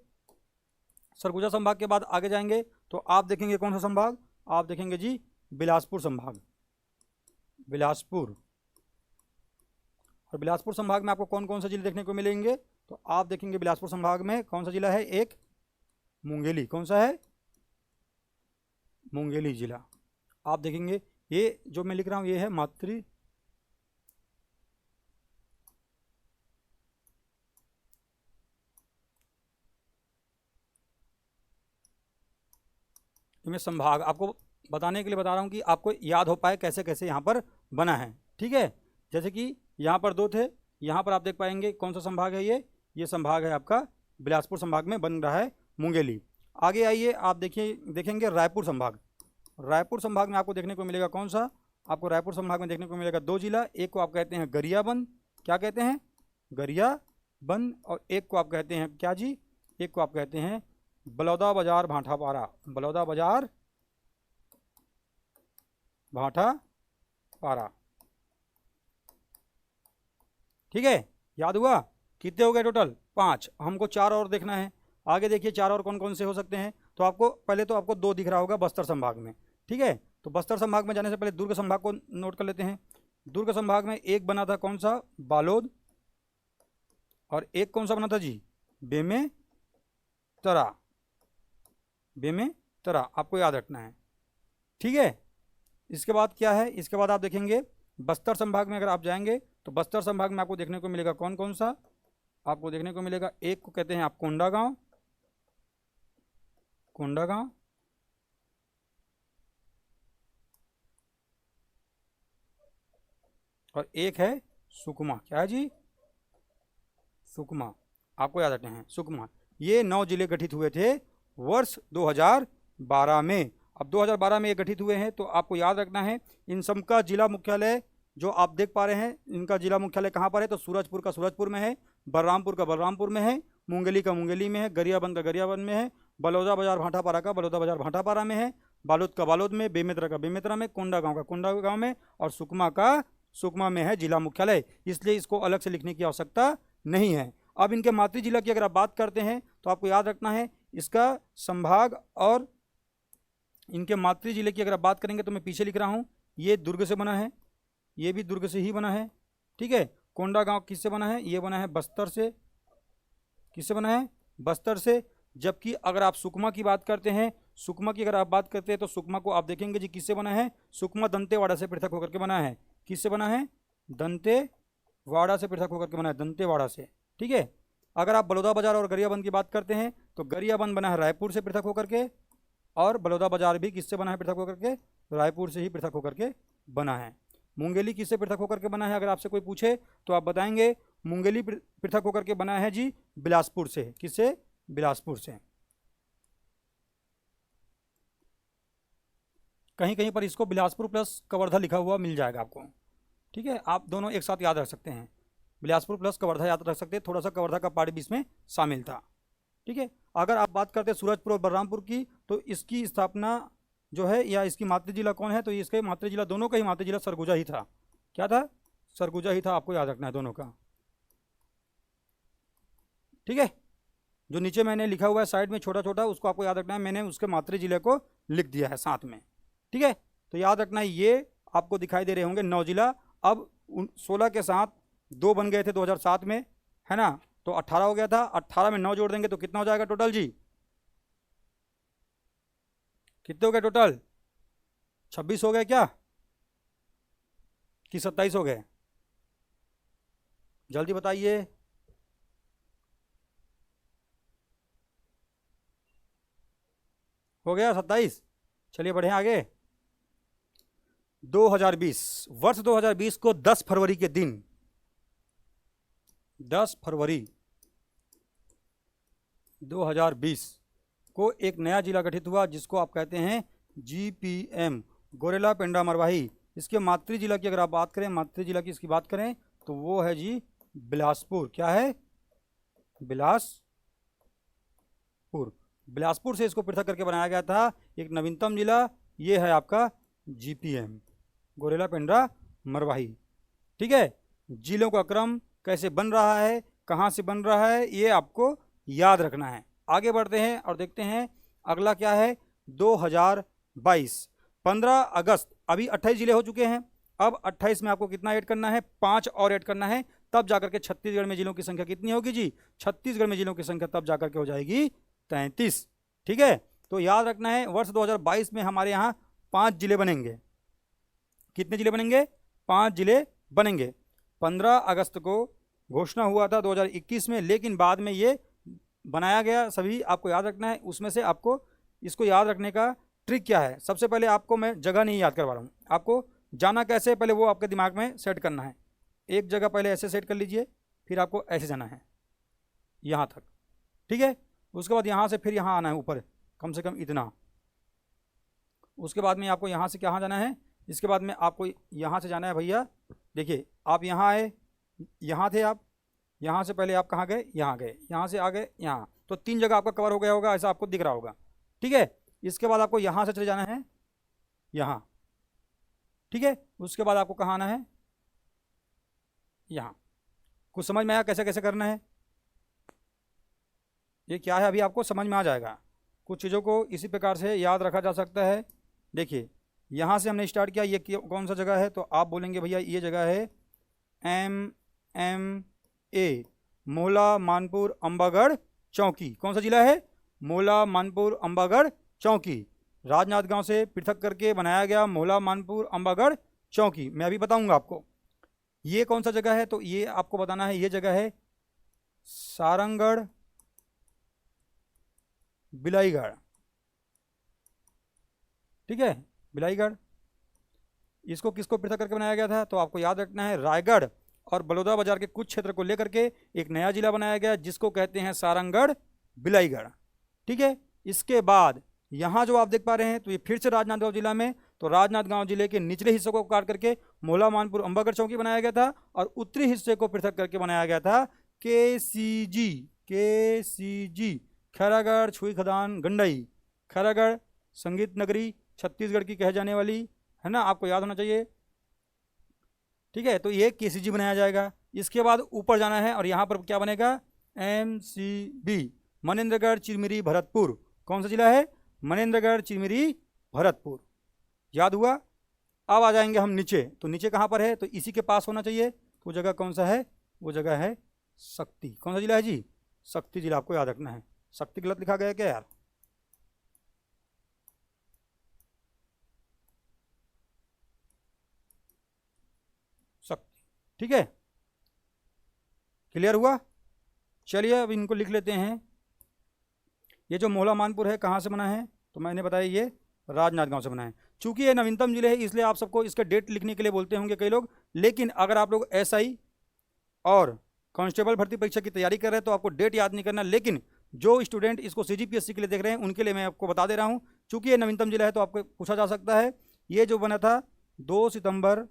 सरगुजा संभाग के बाद आगे जाएंगे तो आप देखेंगे कौन सा संभाग, आप देखेंगे जी बिलासपुर संभाग, बिलासपुर। और बिलासपुर संभाग में आपको कौन कौन से जिले देखने को मिलेंगे, तो आप देखेंगे बिलासपुर संभाग में कौन सा जिला है, एक मुंगेली। कौन सा है, मुंगेली जिला। आप देखेंगे ये जो मैं लिख रहा हूं ये है मातृ में संभाग, आपको बताने के लिए बता रहा हूँ कि आपको याद हो पाए कैसे कैसे यहाँ पर बना है, ठीक है। जैसे कि यहाँ पर 2 थे, यहाँ पर आप देख पाएंगे कौन सा संभाग है, ये संभाग है आपका बिलासपुर संभाग में बन रहा है मुंगेली। आगे आइए, आप देखिए, देखेंगे रायपुर संभाग। रायपुर संभाग में आपको देखने को मिलेगा कौन सा, आपको रायपुर संभाग में देखने को मिलेगा 2 जिला। एक को आप कहते हैं गरियाबंद, क्या कहते हैं, गरियाबंद। और एक को आप कहते हैं क्या जी, एक को आप कहते हैं बलौदाबाजार भाटापारा, बलौदाबाजार भाटापारा, ठीक है। याद हुआ, कितने हो गए टोटल, 5। हमको 4 और देखना है। आगे देखिए 4 और कौन कौन से हो सकते हैं। तो आपको पहले तो आपको 2 दिख रहा होगा बस्तर संभाग में, ठीक है। तो बस्तर संभाग में जाने से पहले दुर्ग संभाग को नोट कर लेते हैं। दुर्ग संभाग में एक बना था कौन सा, बालोद, और एक कौन सा बना था जी, बेमेतरा, बेमेतरा, आपको याद रखना है, ठीक है। इसके बाद क्या है, इसके बाद आप देखेंगे बस्तर संभाग में अगर आप जाएंगे तो बस्तर संभाग में आपको देखने को मिलेगा कौन कौन सा, आपको देखने को मिलेगा, एक को कहते हैं आप कोंडागांव, कोंडागांव, और एक है सुकमा, क्या है जी, सुकमा, आपको याद रखना है सुकमा। ये 9 जिले गठित हुए थे वर्ष 2012 में। अब 2012 में ये गठित हुए हैं, तो आपको याद रखना है इन सब का जिला मुख्यालय जो आप देख पा रहे हैं, इनका जिला मुख्यालय कहाँ पर है, तो सूरजपुर का सूरजपुर में है, बलरामपुर का बलरामपुर में है, मुंगेली का मुंगेली में है, गरियाबंद का गरियाबंद में है, बलौदाबाजार भाटापारा का बलौदाबाजार भाटापारा में है, बालोद का बालोद में, बेमेतरा का बेमेतरा में, कोंडागांव का कोंडागांव में, और सुकमा का सुकमा में है जिला मुख्यालय। इसलिए इसको अलग से लिखने की आवश्यकता नहीं है। अब इनके मातृ जिला की अगर आप बात करते हैं तो आपको याद रखना है इसका संभाग, और इनके मातृ जिले की अगर आप बात करेंगे तो मैं पीछे लिख रहा हूँ, ये दुर्ग से बना है, ये भी दुर्ग से ही बना है, ठीक है। कोंडागांव किससे बना है, ये बना है बस्तर से, किससे बना है, बस्तर से। जबकि अगर आप सुकमा की बात करते हैं, सुकमा की अगर आप बात करते हैं तो सुकमा को आप देखेंगे जी किससे बना है, सुकमा दंतेवाड़ा से पृथक होकर के बना है, किससे बना है, दंतेवाड़ा से पृथक होकर के बना है, दंतेवाड़ा से, ठीक है। अगर आप बलौदाबाजार और गरियाबंद की बात करते हैं तो गरियाबंद बना है रायपुर से पृथक होकर के, और बलौदाबाजार भी किससे बना है पृथक होकर के, रायपुर से ही पृथक होकर के बना है। मुंगेली किससे पृथक होकर के बना है, अगर आपसे कोई पूछे तो आप बताएंगे मुंगेली पृथक होकर के बना है जी बिलासपुर से, किससे, बिलासपुर से। कहीं कहीं पर इसको बिलासपुर प्लस कवर्धा लिखा हुआ मिल जाएगा आपको, ठीक है। आप दोनों एक साथ याद रख सकते हैं, बिलासपुर प्लस कवर्धा याद रख सकते हैं, थोड़ा सा कवर्धा का पार्ट भी इसमें शामिल था, ठीक है। अगर आप बात करते हैं सूरजपुर और बलरामपुर की, तो इसकी स्थापना जो है या इसकी मातृ जिला कौन है, तो इसके मातृ जिला, दोनों का ही मातृ जिला सरगुजा ही था, क्या था, सरगुजा ही था, आपको याद रखना है दोनों का, ठीक है। जो नीचे मैंने लिखा हुआ है साइड में छोटा छोटा, उसको आपको याद रखना है, मैंने उसके मातृ जिले को लिख दिया है साथ में, ठीक है। तो याद रखना है ये आपको दिखाई दे रहे होंगे 9 जिला। अब 16 के साथ 2 बन गए थे 2007 में, है ना, तो 18 हो गया था, 18 में 9 जोड़ देंगे तो कितना हो जाएगा टोटल जी, कितने हो गए टोटल, 26 हो गए क्या, कि 27 हो गए, जल्दी बताइए। हो गया 27, चलिए बढ़े आगे। 2020, वर्ष 2020 को 10 फरवरी के दिन, 10 फरवरी 2020 को एक नया जिला गठित हुआ जिसको आप कहते हैं GPM, गोरेला, पेंड्रा, मरवाही। इसके मातृ जिला की अगर आप बात करें, मातृ जिला की इसकी बात करें तो वो है जी बिलासपुर। क्या है? बिलासपुर। बिलासपुर से इसको पृथक करके बनाया गया था। एक नवीनतम जिला ये है आपका जीपीएम, गोरेला, पेंड्रा, मरवाही। ठीक है, जिलों का क्रम कैसे बन रहा है, कहाँ से बन रहा है, ये आपको याद रखना है। आगे बढ़ते हैं और देखते हैं अगला क्या है। 2022 15 अगस्त, अभी 28 जिले हो चुके हैं। अब 28 में आपको कितना ऐड करना है? 5 और ऐड करना है, तब जाकर के छत्तीसगढ़ में जिलों की संख्या कितनी होगी जी? छत्तीसगढ़ में जिलों की संख्या तब जाकर के हो जाएगी 33। ठीक है, तो याद रखना है वर्ष 2022 में हमारे यहाँ 5 जिले बनेंगे। कितने जिले बनेंगे? 5 जिले बनेंगे। 15 अगस्त को घोषणा हुआ था 2021 में, लेकिन बाद में ये बनाया गया। सभी आपको याद रखना है। उसमें से आपको इसको याद रखने का ट्रिक क्या है? सबसे पहले आपको मैं जगह नहीं याद करवा रहा हूँ, आपको जाना कैसे पहले वो आपके दिमाग में सेट करना है। एक जगह पहले ऐसे सेट कर लीजिए, फिर आपको ऐसे जाना है यहाँ तक। ठीक है, उसके बाद यहाँ से फिर यहाँ आना है ऊपर, कम से कम इतना। उसके बाद में आपको यहाँ से कहाँ जाना है? इसके बाद में आपको यहाँ से जाना है भैया। देखिए, आप यहाँ आए, यहाँ थे आप, यहाँ से पहले आप कहाँ गए? यहाँ गए, यहाँ से आ गए यहाँ, तो 3 जगह आपका कवर हो गया होगा, ऐसा आपको दिख रहा होगा। ठीक है, इसके बाद आपको यहाँ से चले जाना है यहाँ। ठीक है, उसके बाद आपको कहाँ आना है? यहाँ। कुछ समझ में आया कैसे कैसे करना है? ये क्या है अभी आपको समझ में आ जाएगा। कुछ चीज़ों को इसी प्रकार से याद रखा जा सकता है। देखिए, यहाँ से हमने स्टार्ट किया, ये कौन सा जगह है? तो आप बोलेंगे भैया ये जगह है MMA, मोहला, मानपुर, अंबागढ़, चौकी। कौन सा जिला है? मोहला, मानपुर, अंबागढ़, चौकी। राजनांदगांव से पृथक करके बनाया गया मोहला, मानपुर, अंबागढ़, चौकी। मैं अभी बताऊंगा आपको ये कौन सा जगह है। तो ये आपको बताना है, ये जगह है सारंगढ़, बिलाईगढ़। ठीक है, बिलाईगढ़। इसको किसको पृथक करके बनाया गया था? तो आपको याद रखना है रायगढ़ और बलौदा बाजार के कुछ क्षेत्र को लेकर के एक नया जिला बनाया गया, जिसको कहते हैं सारंगढ़, बिलाईगढ़। ठीक है, इसके बाद यहाँ जो आप देख पा रहे हैं, तो ये फिर से राजनांदगांव जिला में, तो राजनांदगांव जिले के निचले हिस्सों को काट करके मोहला, मानपुर, अंबागढ़, चौकी बनाया गया था, और उत्तरी हिस्से को पृथक करके बनाया गया था KCG, खैरागढ़, छुई खदान, गंडई। खैरागढ़ संगीत नगरी, छत्तीसगढ़ की कह जाने वाली है ना, आपको याद होना चाहिए। ठीक है, तो ये KCG बनाया जाएगा। इसके बाद ऊपर जाना है और यहाँ पर क्या बनेगा? MCB, मनेन्द्रगढ़, चिरमिरी, भरतपुर। कौन सा जिला है? मनेन्द्रगढ़, चिरमिरी, भरतपुर। याद हुआ? अब आ जाएंगे हम नीचे। तो नीचे कहाँ पर है? तो इसी के पास होना चाहिए। तो वो जगह कौन सा है? वो जगह है शक्ति। कौन सा जिला है जी? शक्ति जिला। आपको याद रखना है। शक्ति गलत लिखा गया क्या यार? शक्ति। ठीक है, क्लियर हुआ? चलिए अब इनको लिख लेते हैं। ये जो मोहला, मानपुर है कहाँ से बना है? तो मैंने बताया ये राजनांदगांव से बना है। चूंकि ये नवीनतम जिले है, इसलिए आप सबको इसका डेट लिखने के लिए बोलते होंगे कई लोग। लेकिन अगर आप लोग SI और कांस्टेबल भर्ती परीक्षा की तैयारी कर रहे हैं तो आपको डेट याद नहीं करना। लेकिन जो स्टूडेंट इसको CGPSC के लिए देख रहे हैं उनके लिए मैं आपको बता दे रहा हूँ, चूंकि ये नवीनतम जिला है तो आपको पूछा जा सकता है। ये जो बना था 2 सितंबर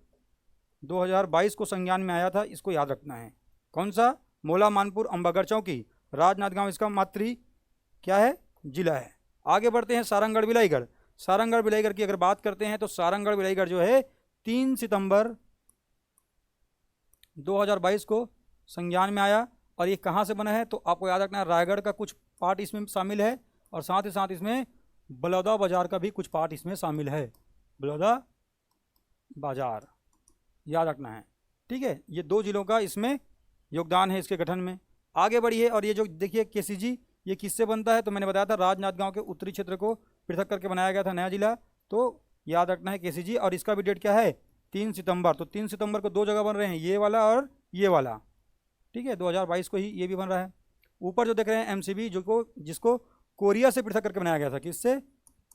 2022 को संज्ञान में आया था, इसको याद रखना है। कौन सा? मोहला, मानपुर, अंबागढ़, चौकी। राजनांदगांव इसका मातृ क्या है? जिला है। आगे बढ़ते हैं सारंगढ़, बिलाईगढ़। सारंगढ़, बिलाईगढ़ की अगर बात करते हैं तो सारंगढ़, बिलाईगढ़ जो है 3 सितंबर 2022 को संज्ञान में आया। और ये कहाँ से बना है? तो आपको याद रखना है रायगढ़ का कुछ पार्ट इसमें शामिल है, और साथ ही साथ इसमें बलौदा बाजार का भी कुछ पार्ट इसमें शामिल है। बलौदा बाजार याद रखना है। ठीक है, ये 2 जिलों का इसमें योगदान है इसके गठन में। आगे बढ़िए, और ये जो देखिए KCG ये किससे बनता है? तो मैंने बताया था राजनांदगांव के उत्तरी क्षेत्र को पृथक करके बनाया गया था नया जिला। तो याद रखना है KCG, और इसका भी डेट क्या है? 3 सितंबर। तो 3 सितंबर को 2 जगह बन रहे हैं, ये वाला और ये वाला। ठीक है, 2022 को ही ये भी बन रहा है। ऊपर जो देख रहे हैं MCB, जिसको कोरिया से पृथक करके बनाया गया था। किससे?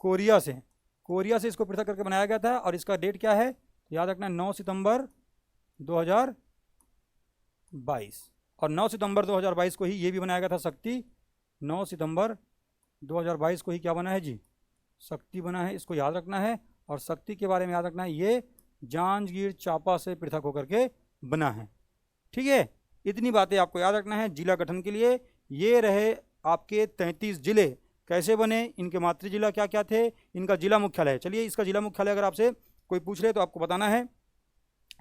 कोरिया से। कोरिया से इसको पृथक करके बनाया गया था, और इसका डेट क्या है? याद रखना है 9 सितंबर 2022। और 9 सितंबर 2022 को ही ये भी बनाया गया था शक्ति। 9 सितंबर 2022 को ही क्या बना है जी? शक्ति बना है, इसको याद रखना है। और शक्ति के बारे में याद रखना है, ये जांजगीर चांपा से पृथक होकर के बना है। ठीक है, इतनी बातें आपको याद रखना है जिला गठन के लिए। ये रहे आपके 33 जिले कैसे बने, इनके मातृ जिला क्या क्या थे, इनका जिला मुख्यालय। चलिए, इसका जिला मुख्यालय अगर आपसे कोई पूछ ले तो आपको बताना है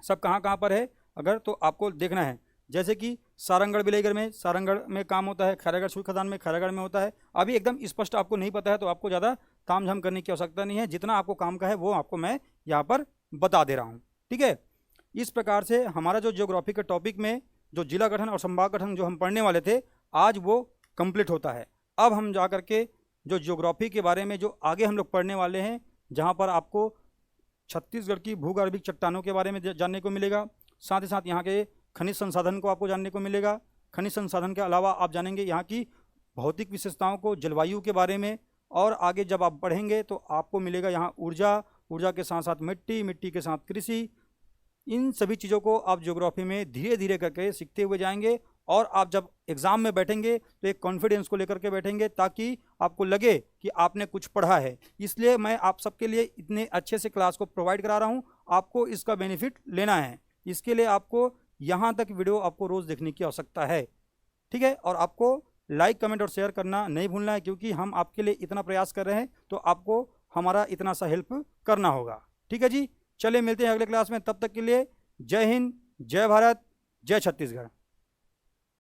सब कहाँ कहाँ पर है। अगर तो आपको देखना है, जैसे कि सारंगढ़ बिलेगढ़ में सारंगढ़ में काम होता है, खैरागढ़ सूर्य खदान में खैरागढ़ में होता है। अभी एकदम स्पष्ट आपको नहीं पता है तो आपको ज़्यादा तामझाम करने की आवश्यकता नहीं है, जितना आपको काम का है वो आपको मैं यहाँ पर बता दे रहा हूँ। ठीक है, इस प्रकार से हमारा जो ज्योग्राफी के टॉपिक में जो जिला गठन और संभाग गठन जो हम पढ़ने वाले थे आज वो कंप्लीट होता है। अब हम जा करके जो ज्योग्राफी के बारे में जो आगे हम लोग पढ़ने वाले हैं, जहाँ पर आपको छत्तीसगढ़ की भूगर्भिक चट्टानों के बारे में जानने को मिलेगा, साथ ही साथ यहाँ के खनिज संसाधन को आपको जानने को मिलेगा। खनिज संसाधन के अलावा आप जानेंगे यहाँ की भौतिक विशेषताओं को, जलवायु के बारे में, और आगे जब आप बढ़ेंगे तो आपको मिलेगा यहाँ ऊर्जा, ऊर्जा के साथ साथ मिट्टी, मिट्टी के साथ कृषि। इन सभी चीज़ों को आप ज्योग्राफी में धीरे धीरे करके सीखते हुए जाएंगे, और आप जब एग्ज़ाम में बैठेंगे तो एक कॉन्फिडेंस को लेकर के बैठेंगे ताकि आपको लगे कि आपने कुछ पढ़ा है। इसलिए मैं आप सबके लिए इतने अच्छे से क्लास को प्रोवाइड करा रहा हूँ, आपको इसका बेनिफिट लेना है। इसके लिए आपको यहाँ तक वीडियो आपको रोज़ देखने की आवश्यकता है। ठीक है, और आपको लाइक, कमेंट और शेयर करना नहीं भूलना है, क्योंकि हम आपके लिए इतना प्रयास कर रहे हैं तो आपको हमारा इतना सा हेल्प करना होगा। ठीक है जी, चलिए मिलते हैं अगले क्लास में, तब तक के लिए जय हिंद, जय भारत, जय छत्तीसगढ़।